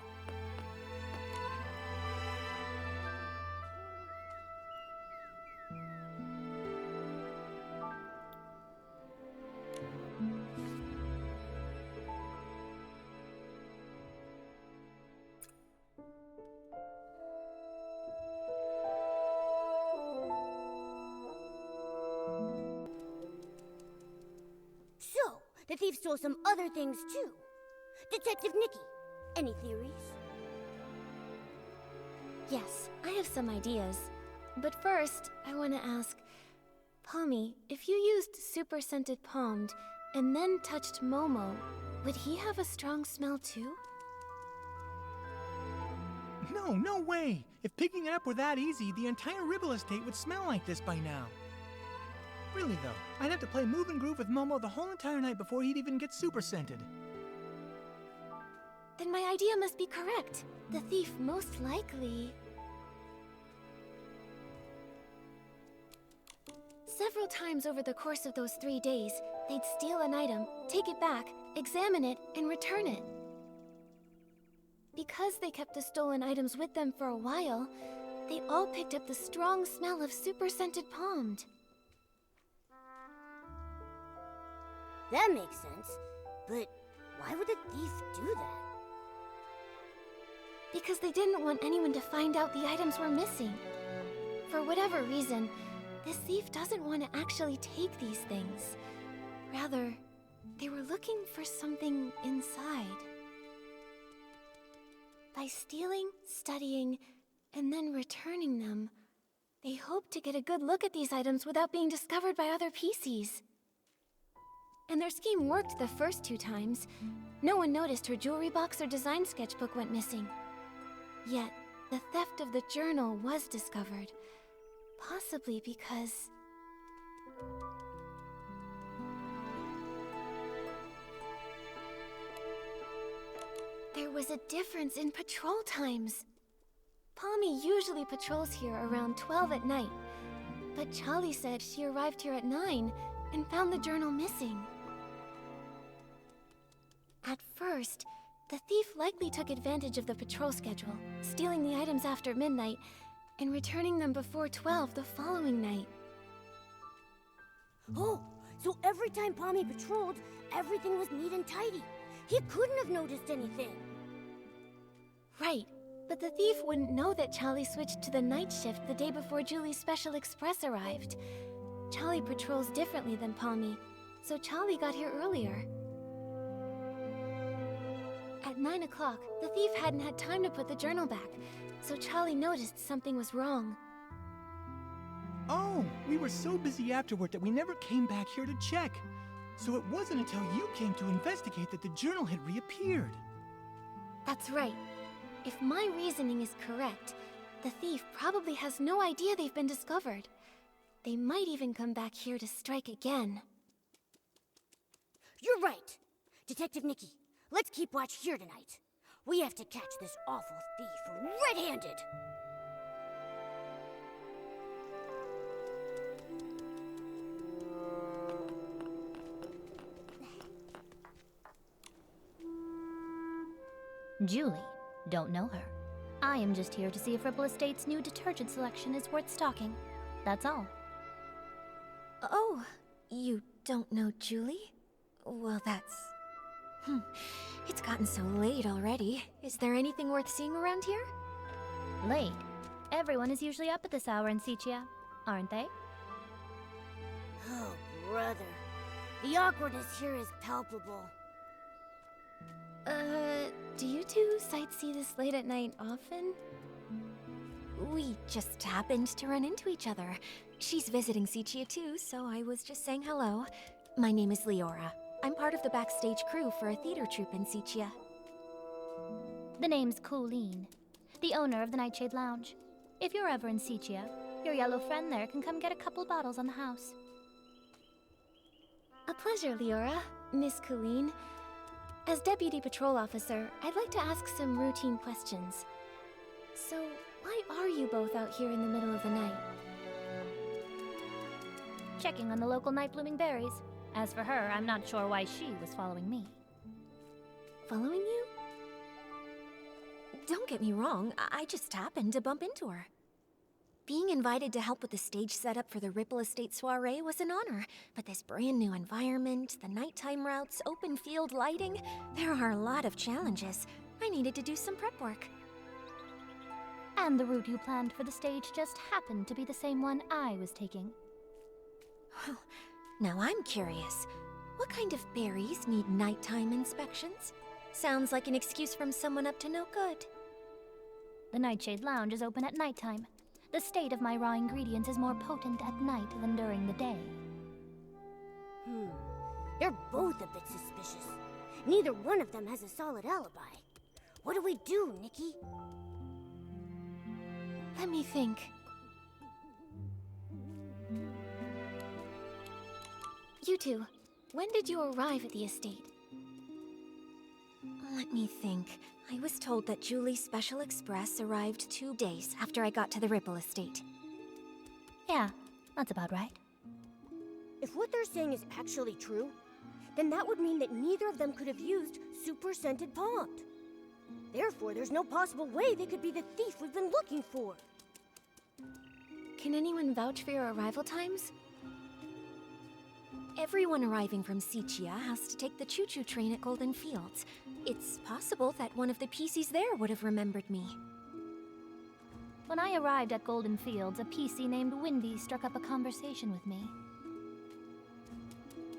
So, the thief stole some other things too. Detective Nikki, any theories?
Yes, I have some ideas. But first, I want to ask, Palmy, if you used Super Scented Palmed and then touched Momo, would he have a strong smell too?
No way! If picking it up were that easy, the entire Ripple Estate would smell like this by now. Really though, I'd have to play Move and Groove with Momo the whole entire night before he'd even get super scented.
Then my idea must be correct. The thief most likely... Several times over the course of those 3 days, they'd steal an item, take it back, examine it, and return it. Because they kept the stolen items with them for a while, they all picked up the strong smell of super-scented pomade.
That makes sense. But why would the thief do that?
Because they didn't want anyone to find out the items were missing. For whatever reason, this thief doesn't want to actually take these things. Rather, they were looking for something inside. By stealing, studying, and then returning them, they hoped to get a good look at these items without being discovered by other PCs. And their scheme worked the first 2 times. No one noticed her jewelry box or design sketchbook went missing. Yet, the theft of the journal was discovered. Possibly because... there was a difference in patrol times. Pommy usually patrols here around 12 at night, but Charlie said she arrived here at 9 and found the journal missing. At first, the thief likely took advantage of the patrol schedule, stealing the items after midnight and returning them before 12 the following night.
Oh, so every time Pommy patrolled, everything was neat and tidy. He couldn't have noticed anything.
Right, but the thief wouldn't know that Charlie switched to the night shift the day before Julie's Special Express arrived. Charlie patrols differently than Pommy, so Charlie got here earlier. At 9 o'clock, the thief hadn't had time to put the journal back, so Charlie noticed something was wrong.
Oh, we were so busy afterward that we never came back here to check. So it wasn't until you came to investigate that the journal had reappeared.
That's right. If my reasoning is correct, the thief probably has no idea they've been discovered. They might even come back here to strike again.
You're right. Detective Nikki, let's keep watch here tonight. We have to catch this awful thief red-handed.
Julie, don't know her. I am just here to see if Ripple Estate's new detergent selection is worth stocking. That's all.
Oh, you don't know Julie? Well, that's... It's gotten so late already. Is there anything worth seeing around here?
Late? Everyone is usually up at this hour in Sichia, aren't they?
Oh, brother. The awkwardness here is palpable.
Do you two sightsee this late at night often? We just happened to run into each other. She's visiting Sichia too, so I was just saying hello. My name is Leora. I'm part of the backstage crew for a theater troupe in Sichia.
The name's Colleen, the owner of the Nightshade Lounge. If you're ever in Sichia, your yellow friend there can come get a couple bottles on the house.
A pleasure, Leora. Miss Colleen. As Deputy Patrol Officer, I'd like to ask some routine questions. So, why are you both out here in the middle of the night?
Checking on the local night-blooming berries. As for her, I'm not sure why she was following me.
Following you? Don't get me wrong, I just happened to bump into her. Being invited to help with the stage setup for the Ripple Estate soiree was an honor, but this brand new environment, the nighttime routes, open field lighting, there are a lot of challenges. I needed to do some prep work.
And the route you planned for the stage just happened to be the same one I was taking.
Well, now I'm curious. What kind of berries need nighttime inspections? Sounds like an excuse from someone up to no good.
The Nightshade Lounge is open at nighttime. The state of my raw ingredients is more potent at night than during the day.
They're both a bit suspicious. Neither one of them has a solid alibi. What do we do, Nikki?
Let me think. You two, when did you arrive at the estate? Let me think. I was told that Julie's Special Express arrived 2 days after I got to the Ripple Estate.
Yeah, that's about right.
If what they're saying is actually true, then that would mean that neither of them could have used super-scented pomade. Therefore, there's no possible way they could be the thief we've been looking for.
Can anyone vouch for your arrival times? Everyone arriving from Sichia has to take the choo-choo train at Golden Fields. It's possible that one of the PCs there would have remembered me.
When I arrived at Golden Fields, a PC named Windy struck up a conversation with me.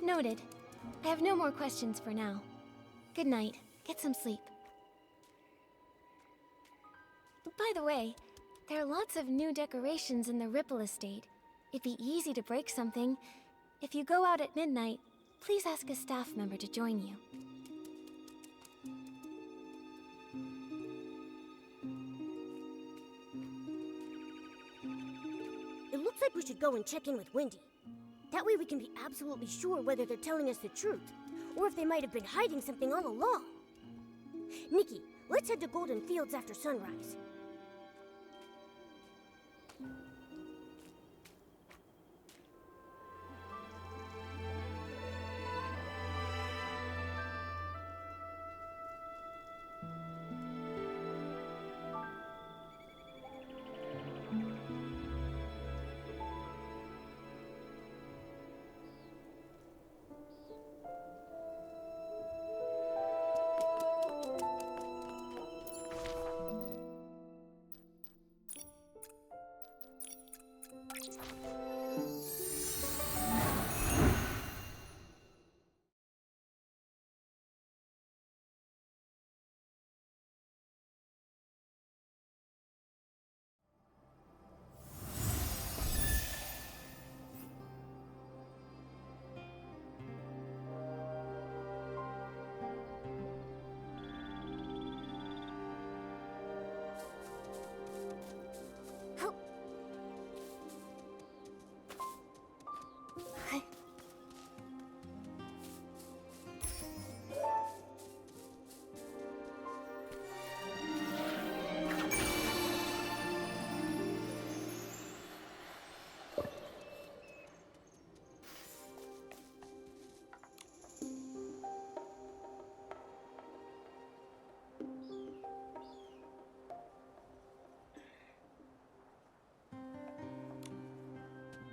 Noted. I have no more questions for now. Good night. Get some sleep. By the way, there are lots of new decorations in the Ripple Estate. It'd be easy to break something. If you go out at midnight, please ask a staff member to join you.
It looks like we should go and check in with Windy. That way we can be absolutely sure whether they're telling us the truth, or if they might have been hiding something all along. Nikki, let's head to Golden Fields after sunrise.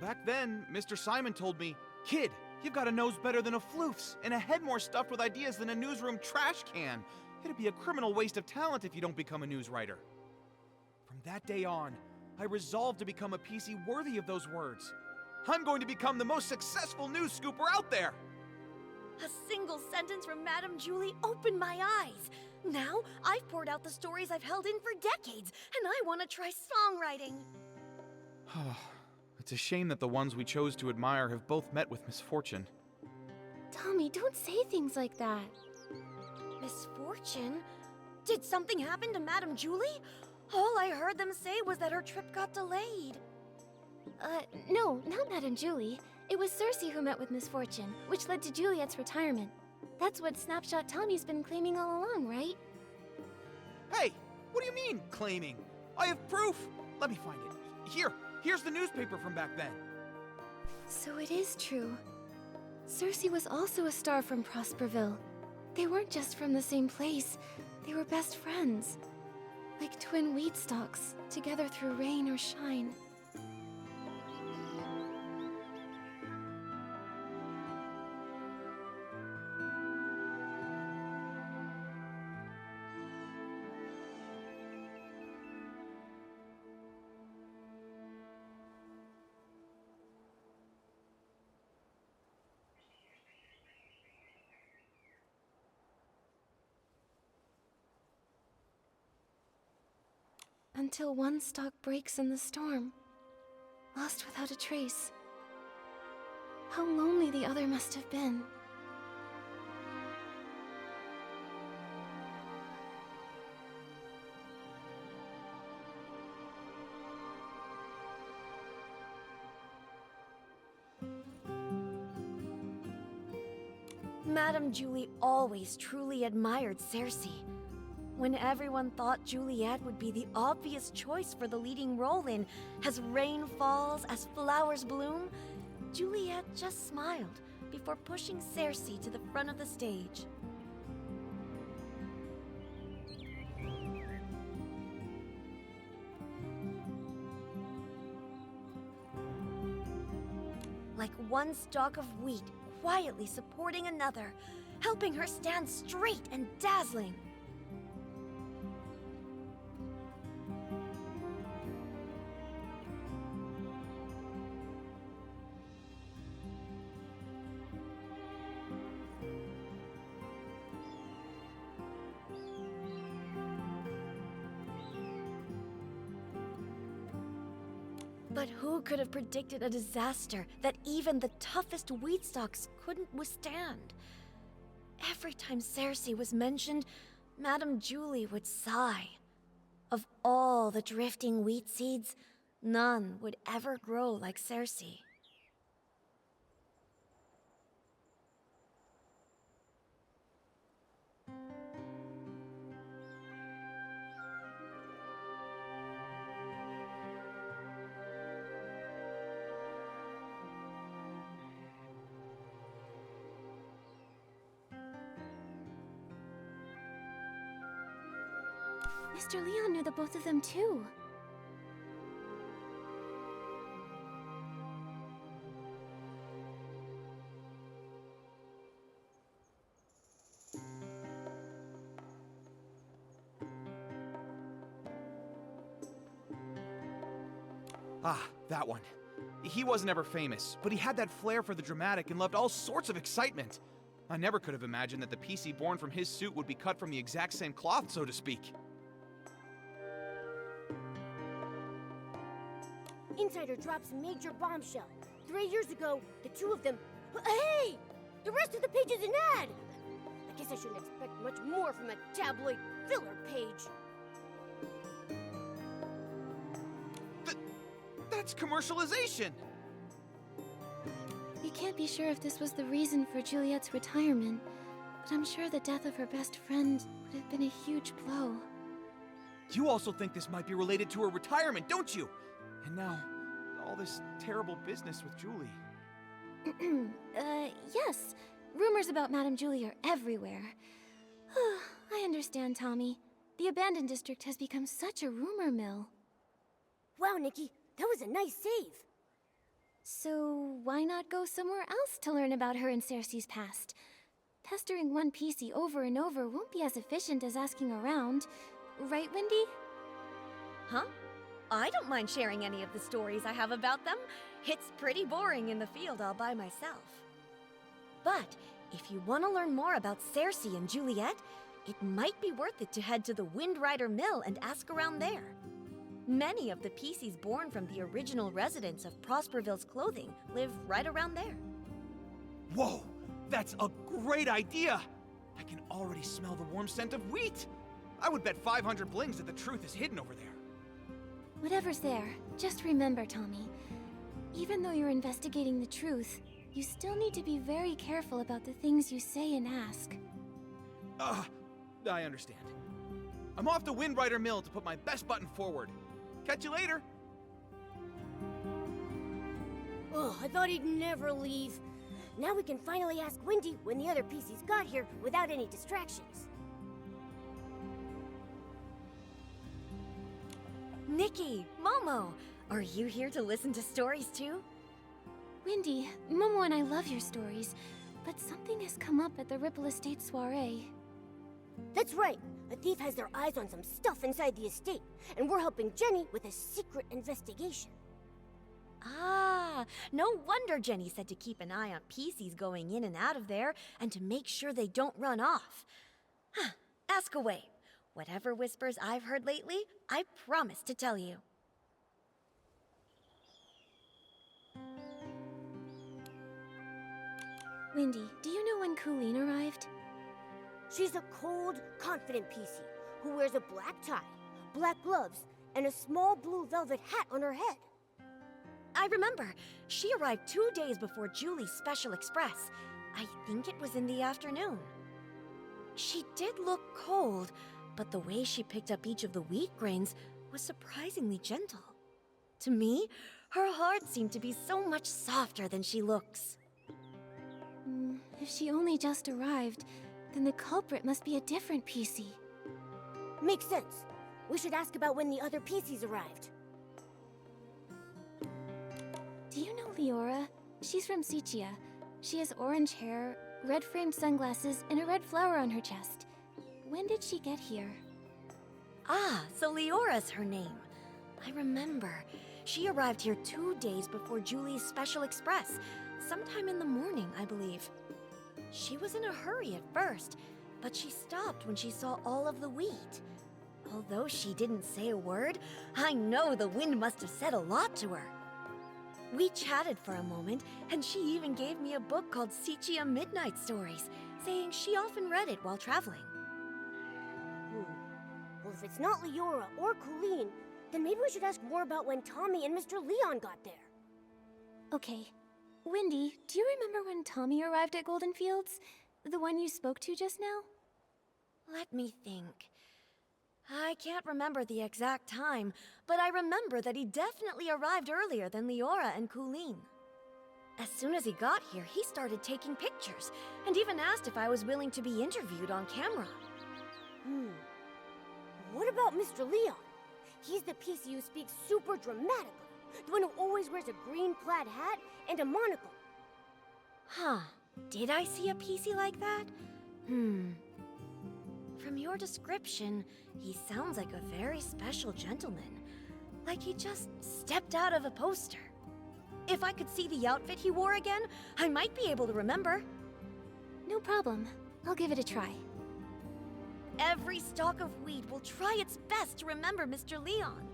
Back then, Mr. Simon told me, "Kid, you've got a nose better than a floof's, and a head more stuffed with ideas than a newsroom trash can. It'd be a criminal waste of talent if you don't become a news writer." From that day on, I resolved to become a PC worthy of those words. I'm going to become the most successful news scooper out there!
A single sentence from Madame Julie opened my eyes. Now, I've poured out the stories I've held in for decades, and I want to try songwriting.
It's a shame that the ones we chose to admire have both met with misfortune.
Tommy, don't say things like that.
Misfortune? Did something happen to Madame Julie? All I heard them say was that her trip got delayed.
No, not Madame Julie. It was Cersei who met with misfortune, which led to Juliet's retirement. That's what Snapshot Tommy's been claiming all along, right?
Hey, what do you mean, claiming? I have proof! Let me find it. Here's the newspaper from back then.
So it is true. Cersei was also a star from Prosperville. They weren't just from the same place, they were best friends. Like twin wheat stalks, together through rain or shine. Until one stalk breaks in the storm, lost without a trace. How lonely the other must have been.
Madame Julie always truly admired Cersei. When everyone thought Juliet would be the obvious choice for the leading role in As Rain Falls, As Flowers Bloom, Juliet just smiled before pushing Cersei to the front of the stage. like one stalk of wheat quietly supporting another, helping her stand straight and dazzling. But who could have predicted a disaster that even the toughest wheat stalks couldn't withstand? Every time Cersei was mentioned, Madame Julie would sigh. Of all the drifting wheat seeds, none would ever grow like Cersei.
Mr. Leon knew the both of them too.
Ah, that one. He wasn't ever famous, but he had that flair for the dramatic and loved all sorts of excitement. I never could have imagined that the PC born from his suit would be cut from the exact same cloth, so to speak.
Insider drops major bombshell. 3 years ago, the two of them... Hey! The rest of the page is an ad! I guess I shouldn't expect much more from a tabloid filler page.
That's commercialization!
We can't be sure if this was the reason for Juliet's retirement, but I'm sure the death of her best friend would have been a huge blow.
You also think this might be related to her retirement, don't you? And now, all this terrible business with Julie.
Yes. Rumors about Madame Julie are everywhere. I understand, Tommy. The abandoned district has become such a rumor mill.
Wow, Nikki, that was a nice save.
So, why not go somewhere else to learn about her and Cersei's past? Pestering one PC over and over won't be as efficient as asking around. Right, Wendy?
Huh? I don't mind sharing any of the stories I have about them. It's pretty boring in the field all by myself. But if you want to learn more about Cersei and Juliet, it might be worth it to head to the Windrider Mill and ask around there. Many of the PCs born from the original residents of Prosperville's clothing live right around there.
Whoa! That's a great idea! I can already smell the warm scent of wheat! I would bet 500 blings that the truth is hidden over there.
Whatever's there, just remember, Tommy. Even though you're investigating the truth, you still need to be very careful about the things you say and ask.
I understand. I'm off to Windrider Mill to put my best button forward. Catch you later!
Oh, I thought he'd never leave. Now we can finally ask Wendy when the other PCs got here without any distractions.
Nikki, Momo, are you here to listen to stories too?
Wendy, Momo and I love your stories, but something has come up at the Ripple Estate soiree.
That's right. A thief has their eyes on some stuff inside the estate, and we're helping Jenny with a secret investigation.
Ah, no wonder Jenny said to keep an eye on PCs going in and out of there, and to make sure they don't run off. Huh, ask away. Whatever whispers I've heard lately, I promise to tell you.
Wendy, do you know when Colleen arrived?
She's a cold, confident PC who wears a black tie, black gloves, and a small blue velvet hat on her head.
I remember. She arrived 2 days before Julie's Special Express. I think it was in the afternoon. She did look cold, but the way she picked up each of the wheat grains was surprisingly gentle. To me, her heart seemed to be so much softer than she looks.
If she only just arrived, then the culprit must be a different PC.
Makes sense. We should ask about when the other PCs arrived.
Do you know Leora? She's from Sichia. She has orange hair, red-framed sunglasses, and a red flower on her chest. When did she get here?
Ah, so Leora's her name. I remember. She arrived here 2 days before Julie's Special Express, sometime in the morning, I believe. She was in a hurry at first, but she stopped when she saw all of the wheat. Although she didn't say a word, I know the wind must have said a lot to her. We chatted for a moment, and she even gave me a book called Sichia Midnight Stories, saying she often read it while traveling.
Well, if it's not Leora or Colleen, then maybe we should ask more about when Tommy and Mr. Leon got there.
Okay. Wendy, do you remember when Tommy arrived at Golden Fields? The one you spoke to just now?
Let me think. I can't remember the exact time, but I remember that he definitely arrived earlier than Leora and Colleen. As soon as he got here, he started taking pictures, and even asked if I was willing to be interviewed on camera.
What about Mr. Leon? He's the PC who speaks super dramatically. The one who always wears a green plaid hat and a monocle.
Huh. Did I see a PC like that? From your description, he sounds like a very special gentleman. Like he just stepped out of a poster. If I could see the outfit he wore again, I might be able to remember.
No problem. I'll give it a try.
Every stalk of wheat will try its best to remember Mr. Leon.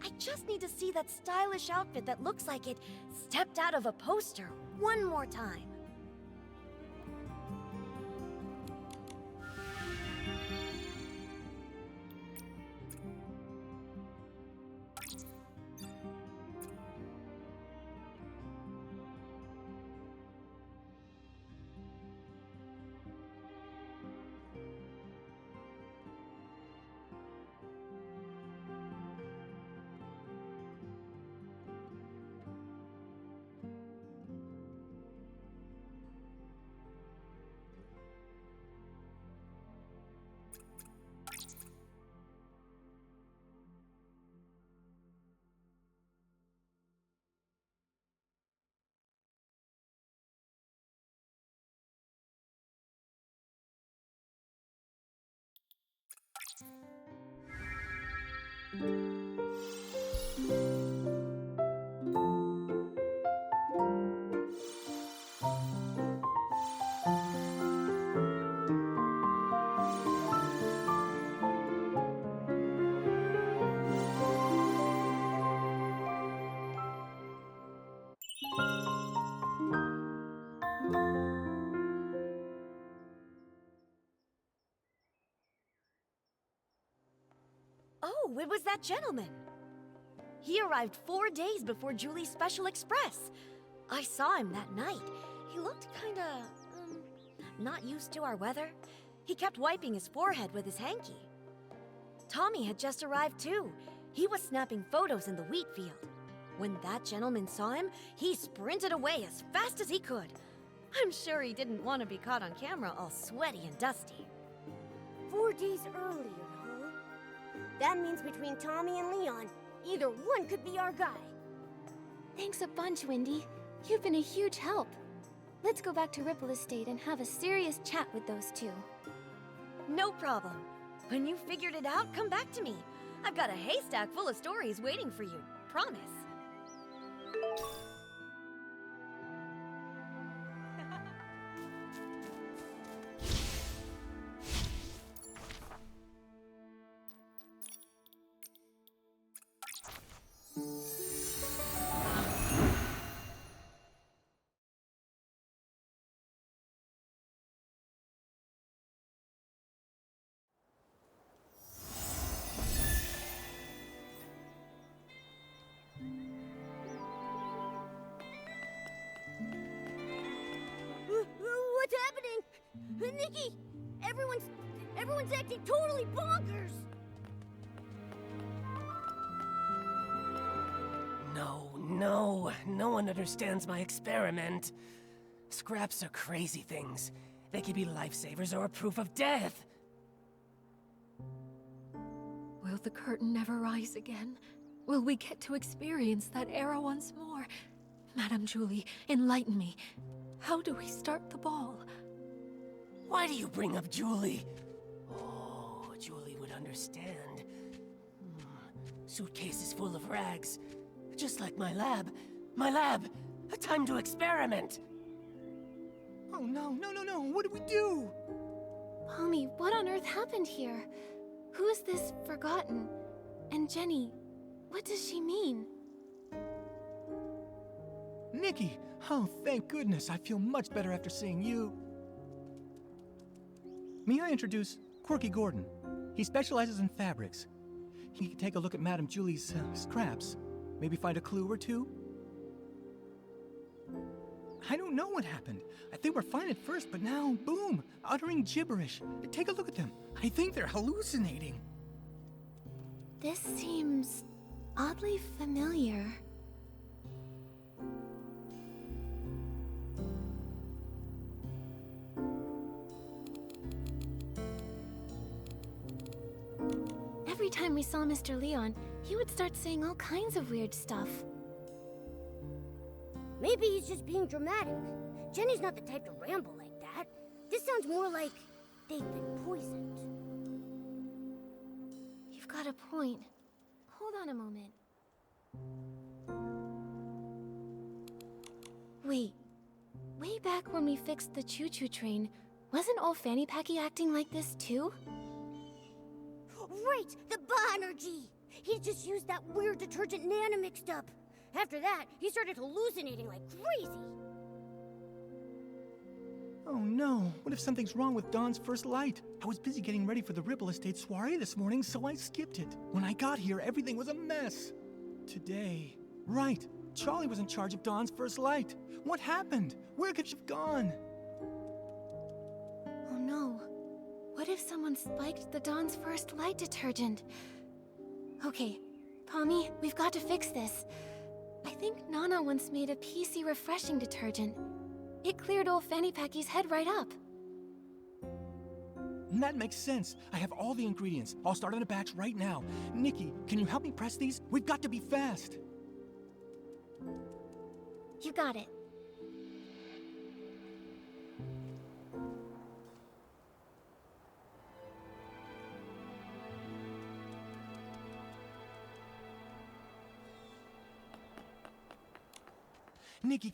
I just need to see that stylish outfit that looks like it stepped out of a poster one more time. Oh, it was that gentleman. He arrived 4 days before Julie's Special Express. I saw him that night. He looked kinda, not used to our weather. He kept wiping his forehead with his hanky. Tommy had just arrived too. He was snapping photos in the wheat field. When that gentleman saw him, he sprinted away as fast as he could. I'm sure he didn't want to be caught on camera all sweaty and dusty.
4 days earlier, huh? That means between Tommy and Leon, either one could be our guy.
Thanks a bunch, Wendy. You've been a huge help. Let's go back to Ripple Estate and have a serious chat with those two.
No problem. When you figured it out, come back to me. I've got a haystack full of stories waiting for you. Promise.
What's happening? Nikki! Everyone's acting totally bonkers!
No one understands my experiment. Scraps are crazy things. They can be lifesavers or a proof of death.
Will the curtain never rise again? Will we get to experience that era once more? Madame Julie, enlighten me. How do we start the ball?
Why do you bring up Julie? Oh, Julie would understand. Suitcases full of rags. Just like my lab. My lab! A time to experiment!
Oh no, what do we do?
Pommy, what on earth happened here? Who is this Forgotten? And Jenny, what does she mean?
Nikki! Oh, thank goodness. I feel much better after seeing you. May I introduce Quirky Gordon? He specializes in fabrics. He can take a look at Madame Julie's scraps. Maybe find a clue or two? I don't know what happened. They were fine at first, but now, boom, uttering gibberish. Take a look at them. I think they're hallucinating.
This seems oddly familiar. Every time we saw Mr. Leon, he would start saying all kinds of weird stuff.
Maybe he's just being dramatic. Jenny's not the type to ramble like that. This sounds more like they've been poisoned.
You've got a point. Hold on a moment. Wait. Way back when we fixed the choo-choo train, wasn't old Fanny Packy acting like this too?
Right! The Ba-energy! He just used that weird detergent Nana mixed up. After that, he started hallucinating like crazy.
Oh no, what if something's wrong with Dawn's first light? I was busy getting ready for the Ripple Estate soiree this morning, so I skipped it. When I got here, everything was a mess. Today... Right, Charlie was in charge of Dawn's first light. What happened? Where could she have gone?
Oh no. What if someone spiked the Dawn's first light detergent? Okay, Pommy, we've got to fix this. I think Nana once made a PC refreshing detergent. It cleared old Fanny Packy's head right up.
That makes sense. I have all the ingredients. I'll start on a batch right now. Nikki, can you help me press these? We've got to be fast.
You got it.
Nikki...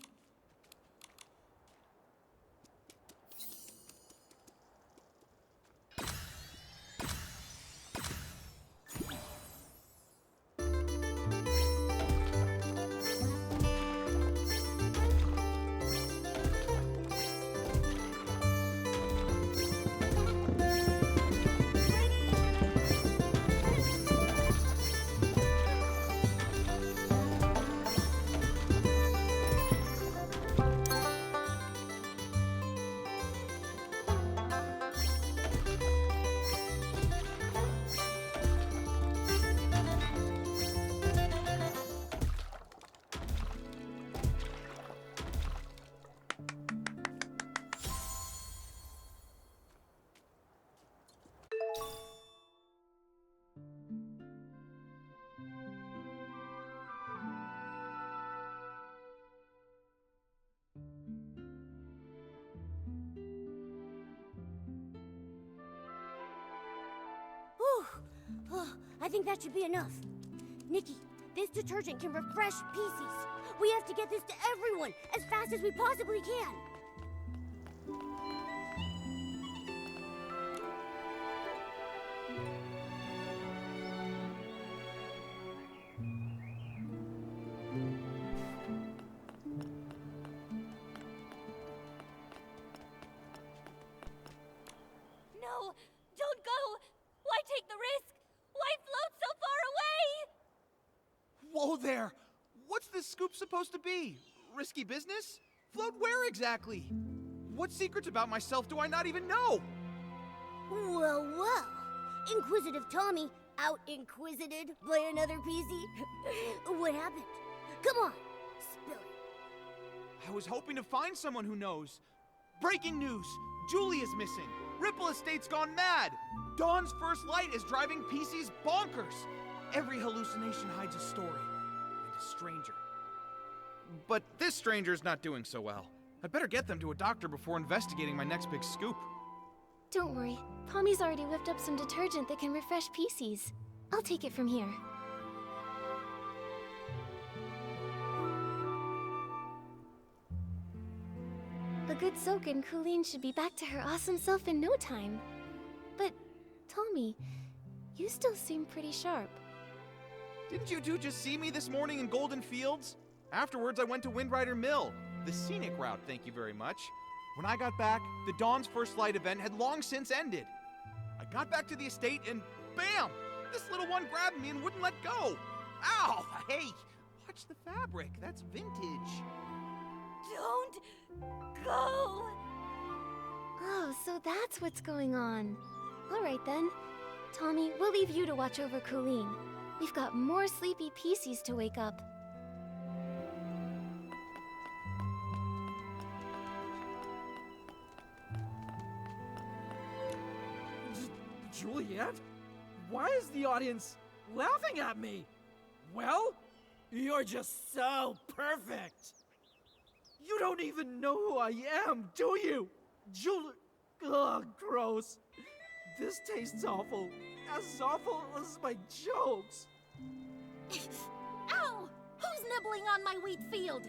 I think that should be enough. Nikki, this detergent can refresh PCs. We have to get this to everyone as fast as we possibly can.
No! Don't go! Why take the risk? Why float so far away?
Whoa there! What's this scoop supposed to be? Risky business? Float where exactly? What secrets about myself do I not even know?
Well. Inquisitive Tommy out-inquisited by another PC. What happened? Come on, spill it.
I was hoping to find someone who knows. Breaking news! Julie is missing! Ripple Estate's gone mad! Dawn's first light is driving PCs bonkers! Every hallucination hides a story. And a stranger. but this stranger's not doing so well. I'd better get them to a doctor before investigating my next big scoop.
Don't worry. Pommy's already whipped up some detergent that can refresh PCs. I'll take it from here. A good soak and Colleen should be back to her awesome self in no time. But, Tommy, you still seem pretty sharp.
Didn't you two just see me this morning in Golden Fields? Afterwards, I went to Windrider Mill. The scenic route, thank you very much. When I got back, the Dawn's First Light event had long since ended. I got back to the estate and bam! This little one grabbed me and wouldn't let go. Ow! Hey, watch the fabric. That's vintage.
Don't go!
Oh, so that's what's going on. All right then. Tommy, we'll leave you to watch over Colleen. We've got more sleepy PCs to wake up.
Juliet? Why is the audience laughing at me? Well, you're just so perfect. You don't even know who I am, do you? Ugh, gross. This tastes awful. As awful as my jokes.
Ow! Who's nibbling on my wheat field?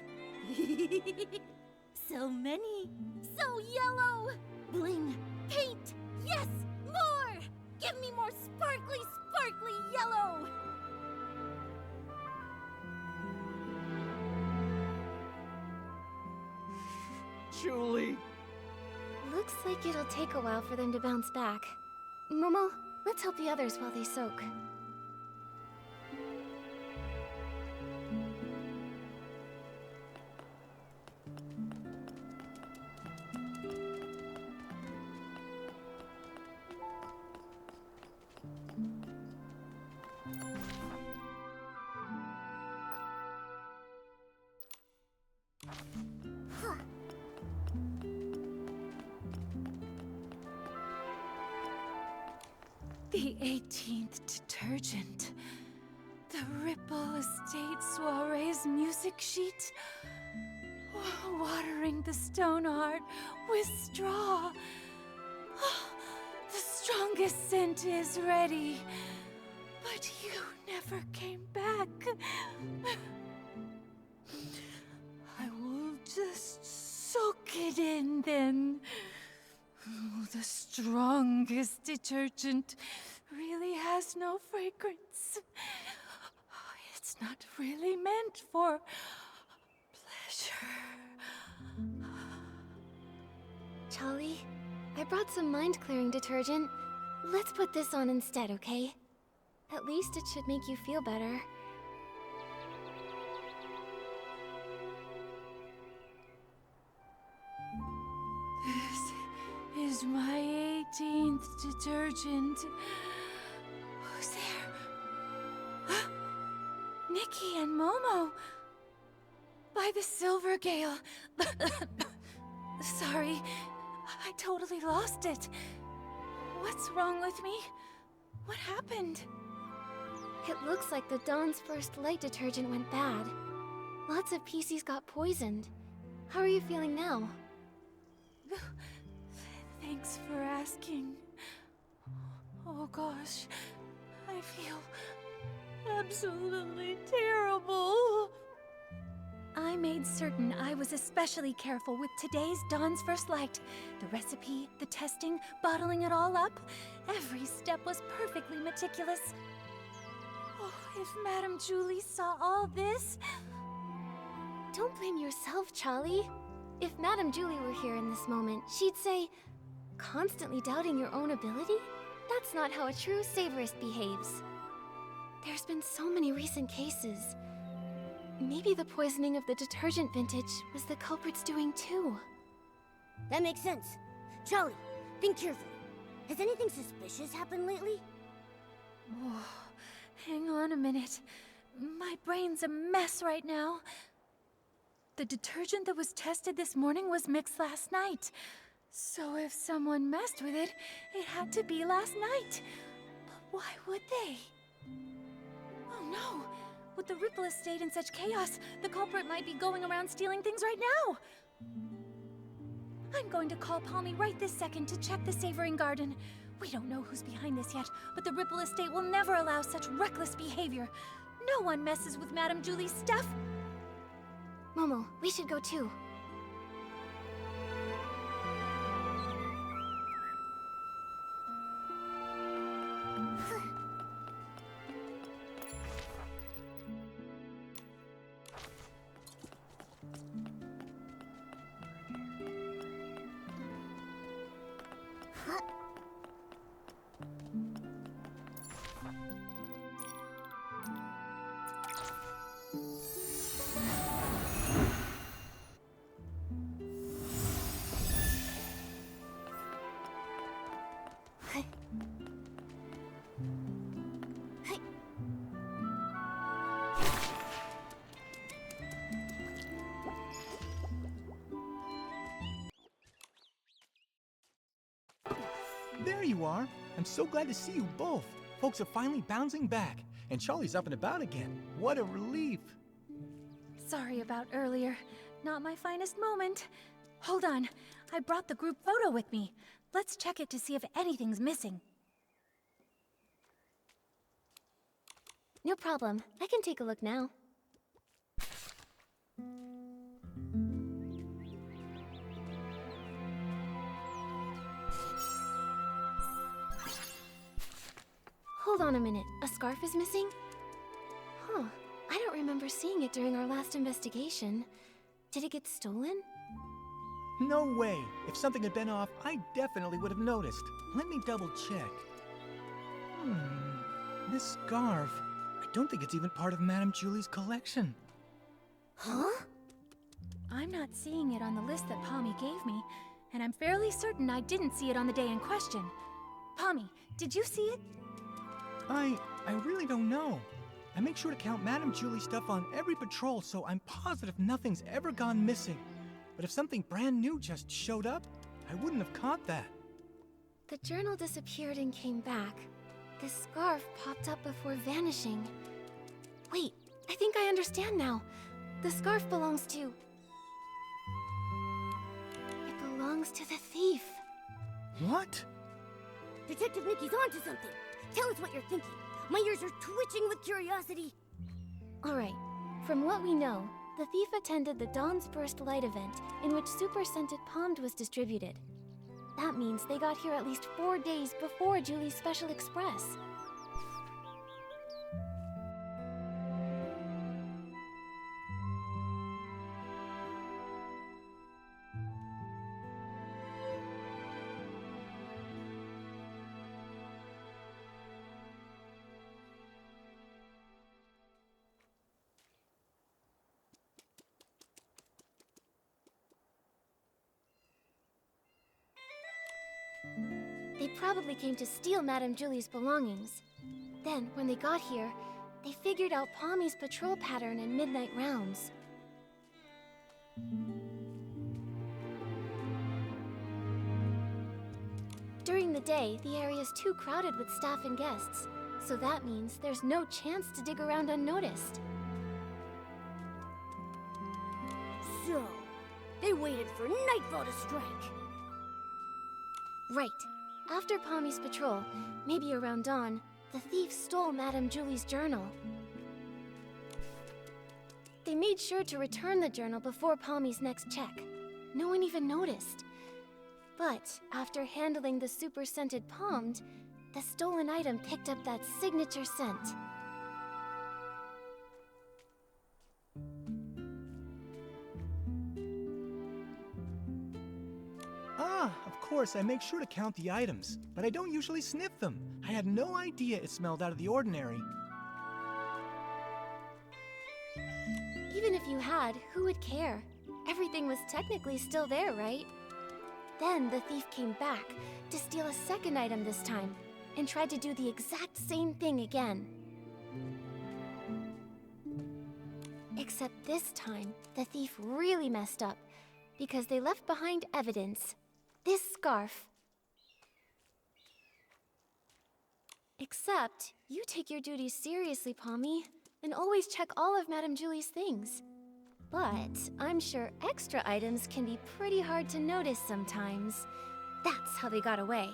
So many. So yellow. Bling. Paint. Yes! More! Give me more sparkly, sparkly yellow!
Julie.
Looks like it'll take a while for them to bounce back. Momo, let's help the others while they soak.
The 18th detergent. The Ripple Estate Soiree's music sheet. Watering the stone heart with straw. The strongest scent is ready. But you never came back. I will just soak it in then. Oh, the strongest detergent really has no fragrance. It's not really meant for pleasure.
Charlie, I brought some mind-clearing detergent. Let's put this on instead, okay? At least it should make you feel better.
This is my 18th detergent. Who's there? Nikki and Momo. By the Silver Gale. Sorry, I totally lost it. What's wrong with me? What happened?
It looks like the Dawn's First Light detergent went bad. Lots of PCs got poisoned. How are you feeling now?
Thanks for asking. Oh gosh, I feel absolutely terrible. I made certain I was especially careful with today's Dawn's First Light. The recipe, the testing, bottling it all up. Every step was perfectly meticulous. Oh, if Madame Julie saw all this...
Don't blame yourself, Charlie. If Madame Julie were here in this moment, she'd say, constantly doubting your own ability? That's not how a true savorist behaves. There's been so many recent cases. Maybe the poisoning of the detergent vintage was the culprit's doing too.
That makes sense. Charlie, think carefully. Has anything suspicious happened lately?
Oh, hang on a minute. My brain's a mess right now. The detergent that was tested this morning was mixed last night. So if someone messed with it, it had to be last night. But why would they? Oh no! Would With the Ripple Estate in such chaos, the culprit might be going around stealing things right now. I'm going to call Palmy right this second to check the Savoring Garden. We don't know who's behind this yet, but the Ripple Estate will never allow such reckless behavior. No one messes with Madame Julie's stuff.
Momo, we should go too.
There you are. I'm so glad to see you both. Folks are finally bouncing back, and Charlie's up and about again. What a relief.
Sorry about earlier. Not my finest moment. Hold on. I brought the group photo with me. Let's check it to see if anything's missing.
No problem. I can take a look now. Hold on a minute. A scarf is missing? Huh. I don't remember seeing it during our last investigation. Did it get stolen?
No way. If something had been off, I definitely would have noticed. Let me double check. This scarf. I don't think it's even part of Madame Julie's collection.
Huh?
I'm not seeing it on the list that Palmy gave me, and I'm fairly certain I didn't see it on the day in question. Palmy, did you see it?
I really don't know. I make sure to count Madame Julie's stuff on every patrol, so I'm positive nothing's ever gone missing. But if something brand new just showed up, I wouldn't have caught that.
The journal disappeared and came back. The scarf popped up before vanishing. Wait, I think I understand now. The scarf belongs to... It belongs to the thief.
What?
Detective Nikki's onto something. Tell us what you're thinking. My ears are twitching with curiosity.
Alright, from what we know, the thief attended the Dawn's Burst Light event in which Super Scented Pommed was distributed. That means they got here at least 4 days before Julie's Special Express. They probably came to steal Madame Julie's belongings. Then, when they got here, they figured out Palmy's patrol pattern and midnight rounds. During the day, the area's too crowded with staff and guests, so that means there's no chance to dig around unnoticed.
So, they waited for nightfall to strike.
Right. After Palmy's patrol, maybe around dawn, the thief stole Madame Julie's journal. They made sure to return the journal before Palmy's next check. No one even noticed. But after handling the super scented Pommed, the stolen item picked up that signature scent.
Of course, I make sure to count the items, but I don't usually sniff them. I had no idea it smelled out of the ordinary.
Even if you had, who would care? Everything was technically still there, right? Then the thief came back to steal a second item this time, and tried to do the exact same thing again. Except this time, the thief really messed up, because they left behind evidence. This scarf. Except, you take your duties seriously, Palmy. and always check all of Madame Julie's things. But I'm sure extra items can be pretty hard to notice sometimes. That's how they got away.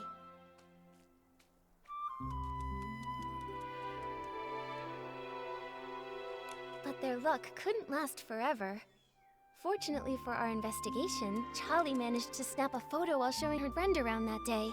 But their luck couldn't last forever. Fortunately for our investigation, Charlie managed to snap a photo while showing her friend around that day.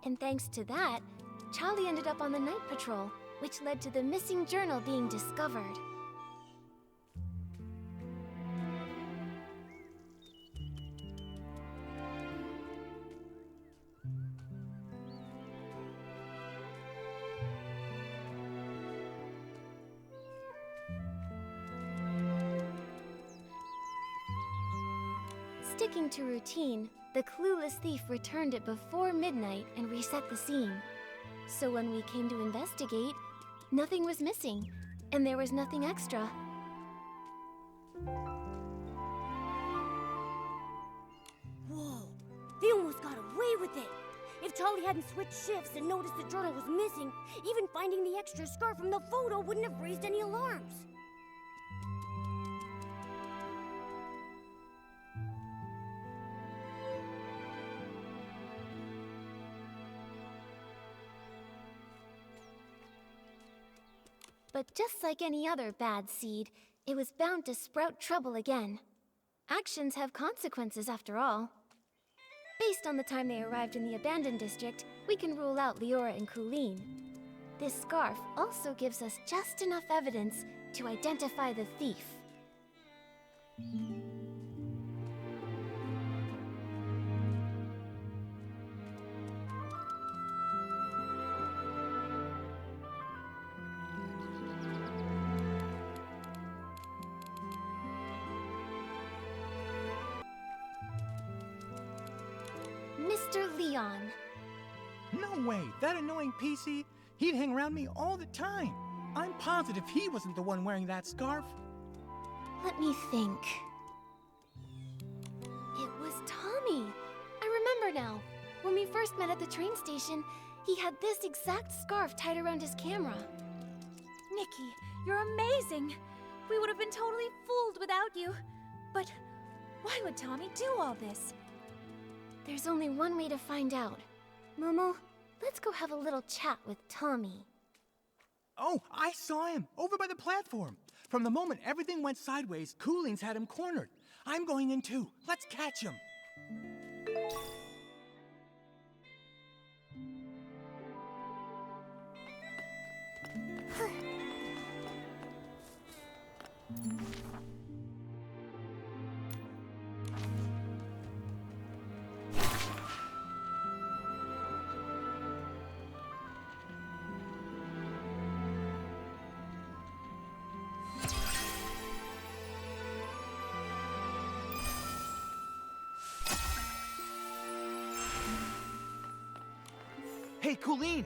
And thanks to that, Charlie ended up on the night patrol, which led to the missing journal being discovered. Sticking to routine, the clueless thief returned it before midnight and reset the scene. So when we came to investigate, nothing was missing, and there was nothing extra.
Whoa, they almost got away with it. If Charlie hadn't switched shifts and noticed the journal was missing, even finding the extra scarf from the photo wouldn't have raised any alarms.
But just like any other bad seed, it was bound to sprout trouble again. Actions have consequences after all. Based on the time they arrived in the abandoned district, we can rule out Leora and Colleen. This scarf also gives us just enough evidence to identify the thief. Mr. Leon.
No way! That annoying PC? He'd hang around me all the time. I'm positive he wasn't the one wearing that scarf.
Let me think. It was Tommy. I remember now. When we first met at the train station, he had this exact scarf tied around his camera.
Nikki, you're amazing! We would have been totally fooled without you. But why would Tommy do all this?
There's only one way to find out. Momo, let's go have a little chat with Tommy.
Oh, I saw him, over by the platform. From the moment everything went sideways, Cooling's had him cornered. I'm going in too. Let's catch him.
Hey, Colleen!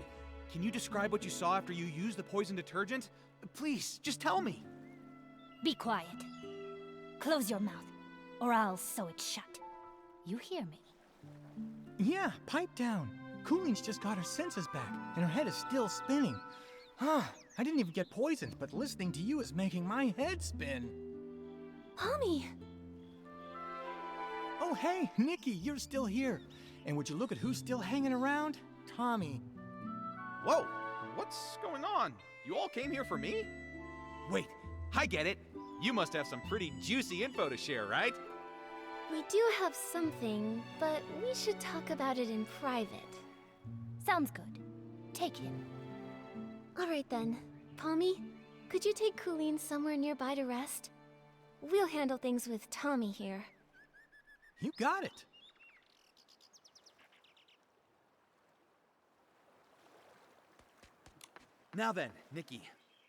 Can you describe what you saw after you used the poison detergent? Please, just tell me.
Be quiet. Close your mouth, or I'll sew it shut. You hear me?
Yeah, pipe down. Cooling's just got her senses back, and her head is still spinning. Huh, I didn't even get poisoned, but listening to you is making my head spin.
Tommy!
Oh, hey, Nikki, you're still here. And would you look at who's still hanging around? Tommy.
Whoa, what's going on? You all came here for me? Wait, I get it. You must have some pretty juicy info to share, right?
We do have something, but we should talk about it in private.
Sounds good. Take him.
All right then. Palmy, could you take Colleen somewhere nearby to rest? We'll handle things with Tommy here.
You got it.
Now then, Nikki,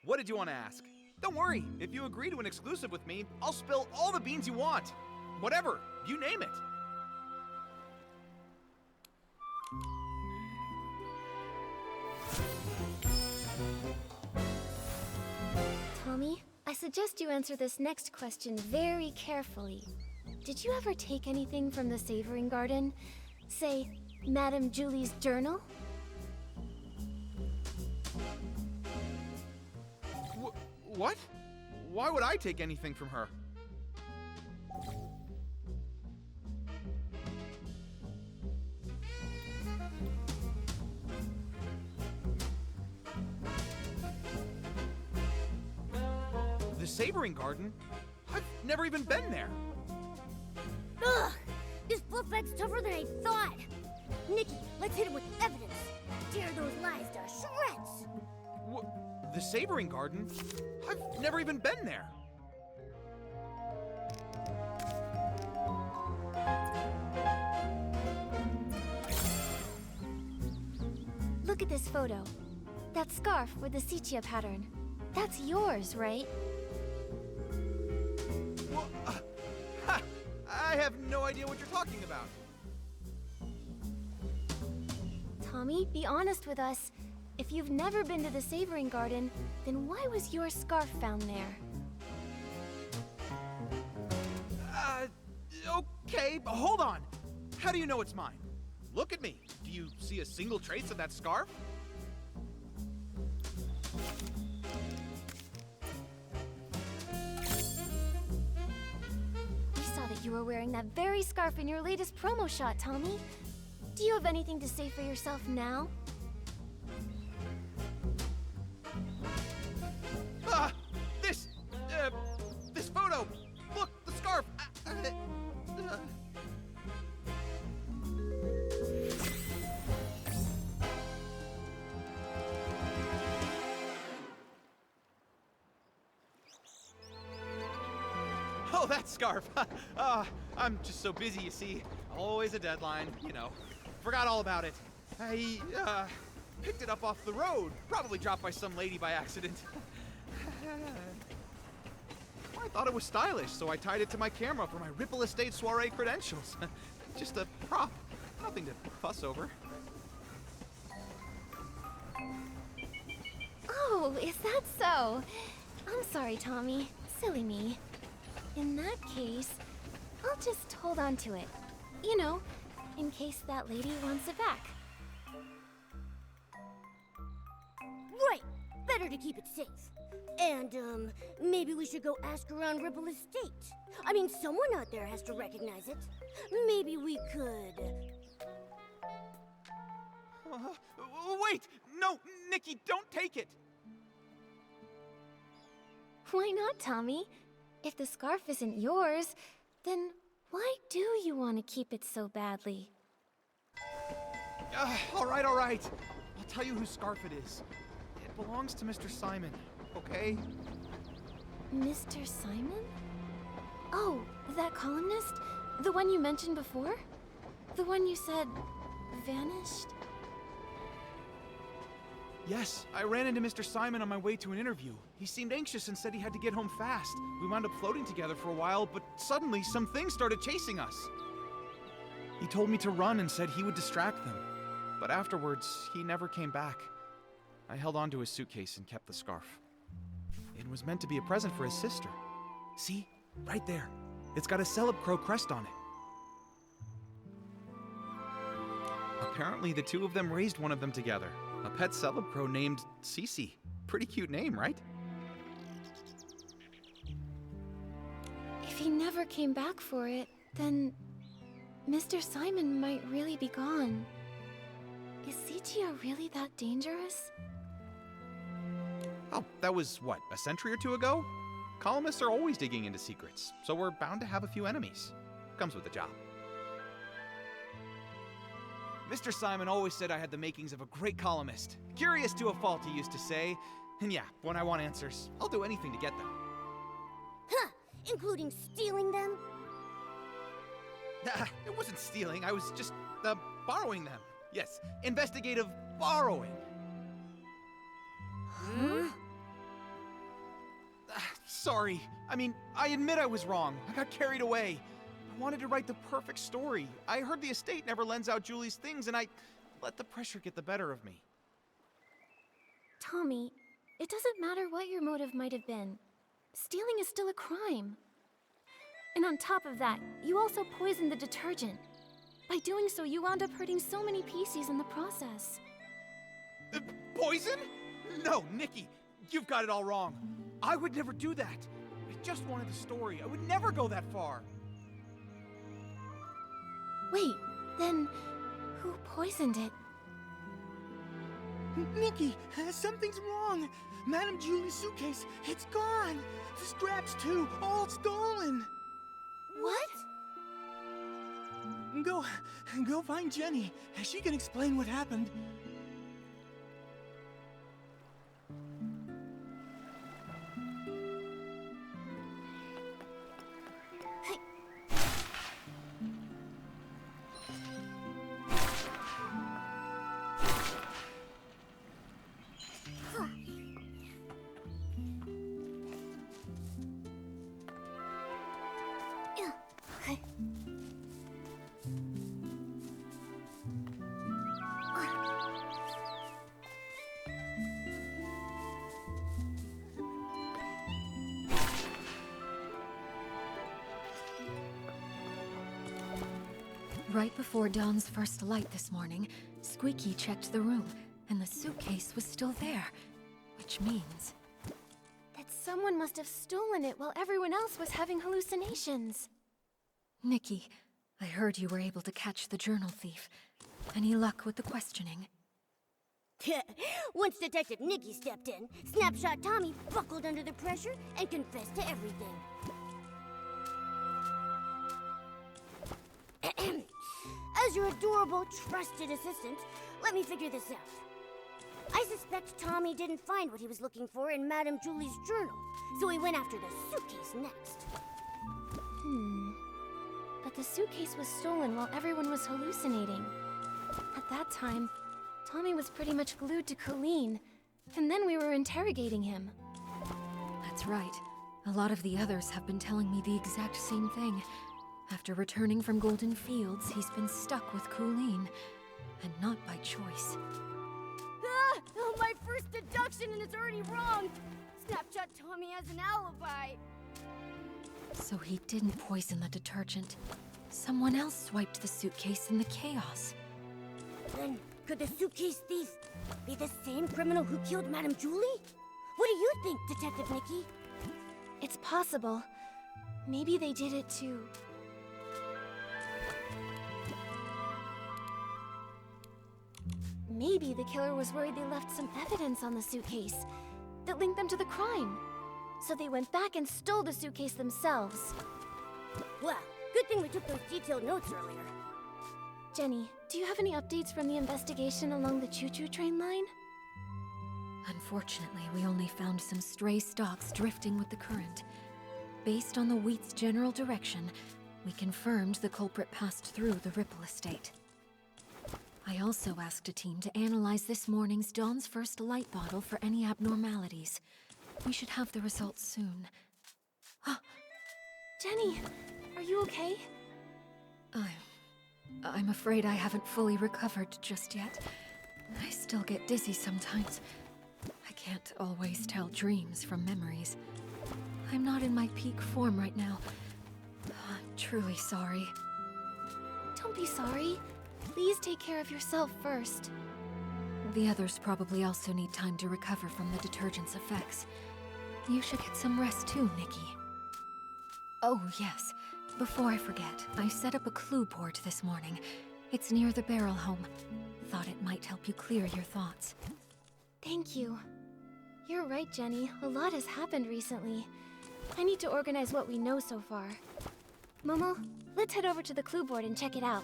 what did you want to ask? Don't worry, if you agree to an exclusive with me, I'll spill all the beans you want. Whatever, you name it.
Tommy, I suggest you answer this next question very carefully. Did you ever take anything from the Savoring Garden? Say, Madame Julie's journal?
What? Why would I take anything from her? The Savoring Garden? I've never even been there.
Ugh! This fluff bag's tougher than I thought! Nikki, let's hit him with evidence! Tear those lies to shreds!
The Savoring Garden? I've never even been there.
Look at this photo. That scarf with the sepia pattern. That's yours, right?
I have no idea what you're talking about.
Tommy, be honest with us. If you've never been to the Savoring Garden, then why was your scarf found there?
Okay, but hold on. How do you know it's mine? Look at me. Do you see a single trace of that scarf?
We saw that you were wearing that very scarf in your latest promo shot, Tommy. Do you have anything to say for yourself now?
This photo! Look, the scarf! Oh, that scarf! I'm just so busy, you see. Always a deadline, you know. Forgot all about it. I, picked it up off the road. Probably dropped by some lady by accident. I thought it was stylish, so I tied it to my camera for my Ripple Estate soiree credentials. Just a prop. Nothing to fuss over.
Oh, is that so? I'm sorry, Tommy. Silly me. In that case, I'll just hold on to it. You know, in case that lady wants it back.
Right! Better to keep it safe. And, maybe we should go ask around Ripple Estate. I mean, someone out there has to recognize it. Maybe we could...
Wait! No, Nikki, don't take it!
Why not, Tommy? If the scarf isn't yours, then why do you want to keep it so badly?
All right. I'll tell you whose scarf it is. It belongs to Mr. Simon, okay?
Mr. Simon? Oh, that columnist? The one you mentioned before? The one you said vanished?
Yes, I ran into Mr. Simon on my way to an interview. He seemed anxious and said he had to get home fast. We wound up floating together for a while, but suddenly some things started chasing us. He told me to run and said he would distract them. But afterwards, he never came back. I held onto his suitcase and kept the scarf. It was meant to be a present for his sister. See? Right there. It's got a Celeb Crow crest on it. Apparently, the two of them raised one of them together. A pet Celeb Crow named Cece. Pretty cute name, right?
If he never came back for it, then Mr. Simon might really be gone. Is Sepia really that dangerous?
Oh, that was, what, a century or two ago? Columnists are always digging into secrets, so we're bound to have a few enemies. Comes with the job. Mr. Simon always said I had the makings of a great columnist. Curious to a fault, he used to say. And yeah, when I want answers, I'll do anything to get them.
Huh! Including stealing them?
It wasn't stealing, I was just, borrowing them. Yes, investigative borrowing.
Huh?
Sorry. I mean, I admit I was wrong. I got carried away. I wanted to write the perfect story. I heard the estate never lends out Julie's things, and I let the pressure get the better of me.
Tommy, it doesn't matter what your motive might have been. stealing is still a crime. And on top of that, you also poisoned the detergent. By doing so, you wound up hurting so many PCs in the process.
Poison? No, Nikki, you've got it all wrong. I would never do that. I just wanted the story. I would never go that far.
Wait, then who poisoned it?
Nikki, something's wrong. Madame Julie's suitcase, it's gone. The straps too, all stolen.
What?
Go find Jenny. She can explain what happened.
Right before Dawn's first light this morning, Squeaky checked the room, and the suitcase was still there. Which means...
that someone must have stolen it while everyone else was having hallucinations.
Nikki, I heard you were able to catch the journal thief. Any luck with the questioning?
Once Detective Nikki stepped in, Snapshot Tommy buckled under the pressure and confessed to everything. As your adorable, trusted assistant, let me figure this out. I suspect Tommy didn't find what he was looking for in Madame Julie's journal, so he went after the suitcase next.
But the suitcase was stolen while everyone was hallucinating. At that time, Tommy was pretty much glued to Colleen, and then we were interrogating him.
That's right. A lot of the others have been telling me the exact same thing. After returning from Golden Fields, he's been stuck with Colleen, and not by choice.
Oh, my first deduction and it's already wrong! Snapshot Tommy has an alibi.
So he didn't poison the detergent. Someone else swiped the suitcase in the chaos.
Then, could the suitcase thief be the same criminal who killed Madame Julie? What do you think, Detective Nikki?
It's possible. Maybe they did it too. Maybe the killer was worried they left some evidence on the suitcase that linked them to the crime. So they went back and stole the suitcase themselves.
Well, good thing we took those detailed notes earlier.
Jenny, do you have any updates from the investigation along the choo-choo train line?
Unfortunately, we only found some stray stalks drifting with the current. Based on the wheat's general direction, we confirmed the culprit passed through the Ripple estate. I also asked a team to analyze this morning's Dawn's First Light bottle for any abnormalities. We should have the results soon.
Jenny, are you okay?
I'm afraid I haven't fully recovered just yet. I still get dizzy sometimes. I can't always tell dreams from memories. I'm not in my peak form right now. I'm truly sorry.
Don't be sorry. Please take care of yourself first.
The others probably also need time to recover from the detergent's effects. You should get some rest too, Nikki. Oh, yes. Before I forget, I set up a clue board this morning. It's near the barrel home. Thought it might help you clear your thoughts.
Thank you. You're right, Jenny. A lot has happened recently. I need to organize what we know so far. Momo, let's head over to the clue board and check it out.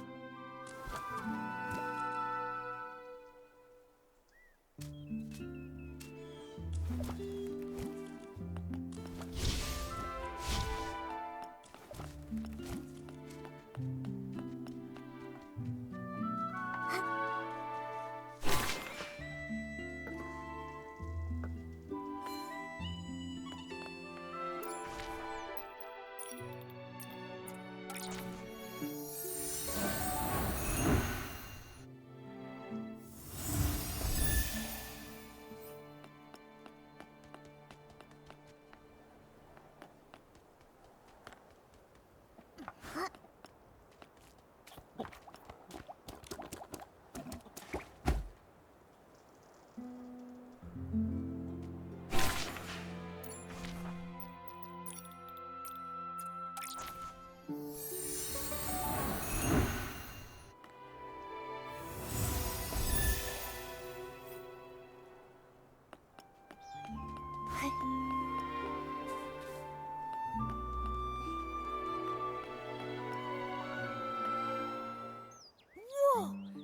Whoa!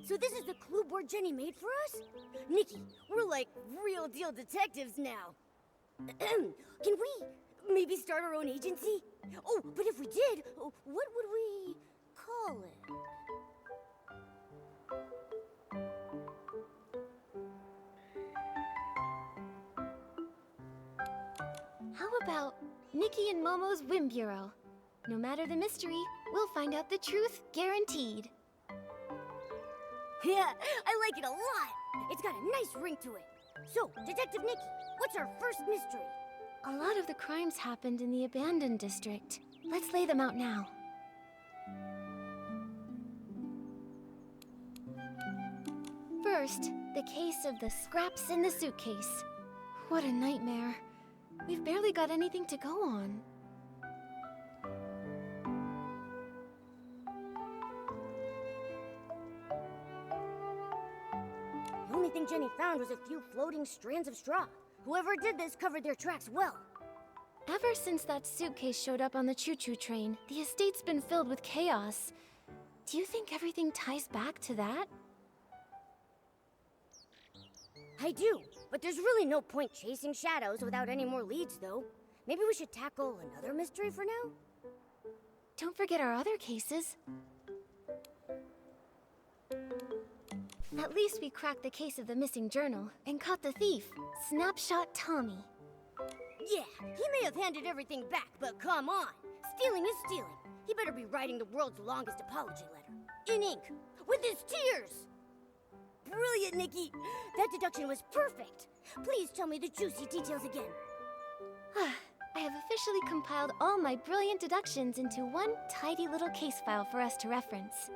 So this is the clue board Jenny made for us? Nikki, we're like real deal detectives now. Can we maybe start our own agency? Oh, but if we did, what would we call it?
How about Nikki and Momo's Whim Bureau? No matter the mystery, we'll find out the truth, guaranteed.
Yeah, I like it a lot. It's got a nice ring to it. So, Detective Nikki, what's our first mystery?
A lot of the crimes happened in the abandoned district. Let's lay them out now. First, the case of the scraps in the suitcase. What a nightmare. We've barely got anything to go on.
The only thing Jenny found was a few floating strands of straw. Whoever did this covered their tracks well.
Ever since that suitcase showed up on the choo-choo train, the estate's been filled with chaos. Do you think everything ties back to that?
I do, but there's really no point chasing shadows without any more leads, though. Maybe we should tackle another mystery for now?
Don't forget our other cases. At least we cracked the case of the missing journal and caught the thief, Snapshot Tommy.
Yeah, he may have handed everything back, but come on. Stealing is stealing. He better be writing the world's longest apology letter. In ink, with his tears! Brilliant, Nikki! That deduction was perfect. Please tell me the juicy details again.
I have officially compiled all my brilliant deductions into one tidy little case file for us to reference.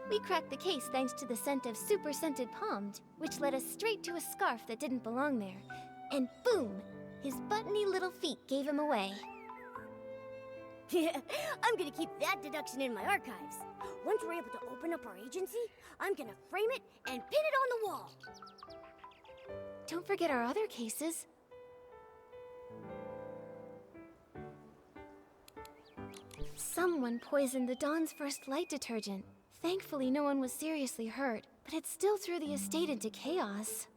We cracked the case thanks to the scent of super scented Pommed, which led us straight to a scarf that didn't belong there. And boom! His buttony little feet gave him away.
Yeah, I'm gonna keep that deduction in my archives. Once we're able to open up our agency, I'm gonna frame it and pin it on the wall.
Don't forget our other cases. Someone poisoned the Dawn's First Light detergent. Thankfully, no one was seriously hurt, but it still threw the estate into chaos.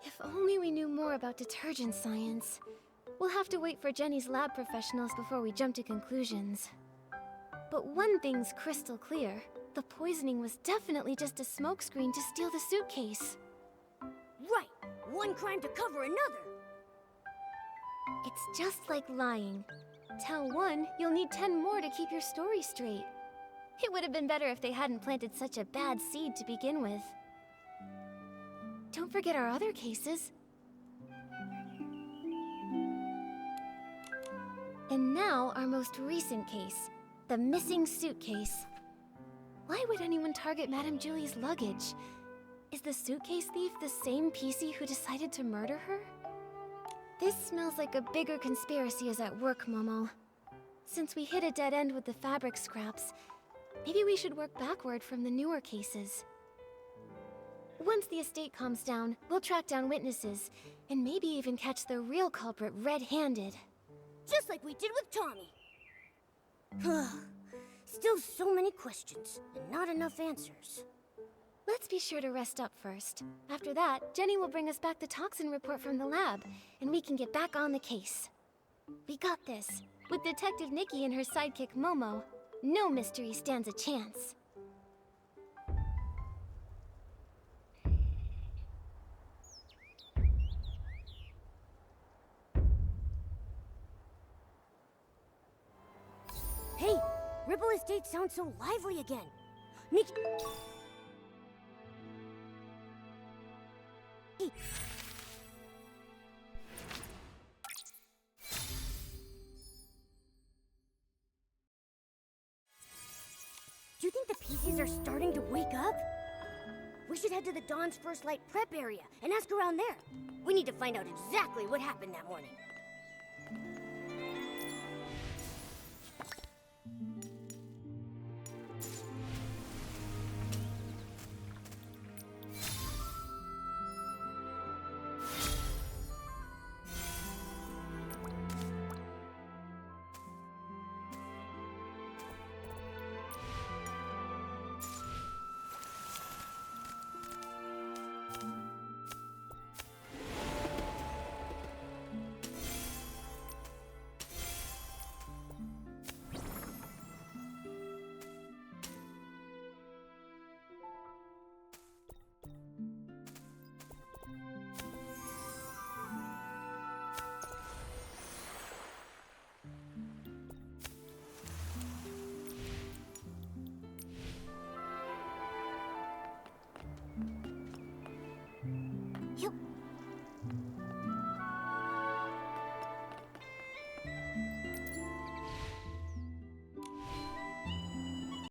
If only we knew more about detergent science. We'll have to wait for Jenny's lab professionals before we jump to conclusions. But one thing's crystal clear. The poisoning was definitely just a smokescreen to steal the suitcase.
Right! One crime to cover another!
It's just like lying. Tell one, you'll need 10 more to keep your story straight. It would have been better if they hadn't planted such a bad seed to begin with. Don't forget our other cases. And now our most recent case, the missing suitcase. Why would anyone target Madame Julie's luggage? Is the suitcase thief the same PC who decided to murder her? This smells like a bigger conspiracy is at work, Momo. Since we hit a dead end with the fabric scraps, maybe we should work backward from the newer cases. Once the estate calms down, we'll track down witnesses, and maybe even catch the real culprit red-handed.
Just like we did with Tommy. Still so many questions, and not enough answers.
Let's be sure to rest up first. After that, Jenny will bring us back the toxin report from the lab, and we can get back on the case. We got this. With Detective Nikki and her sidekick Momo, no mystery stands a chance.
Hey! Ripple Estate sounds so lively again. Nikki, Hurry! Do you think the PCs are starting to wake up? We should head to the Dawn's First Light prep area and ask around there. We need to find out exactly what happened that morning.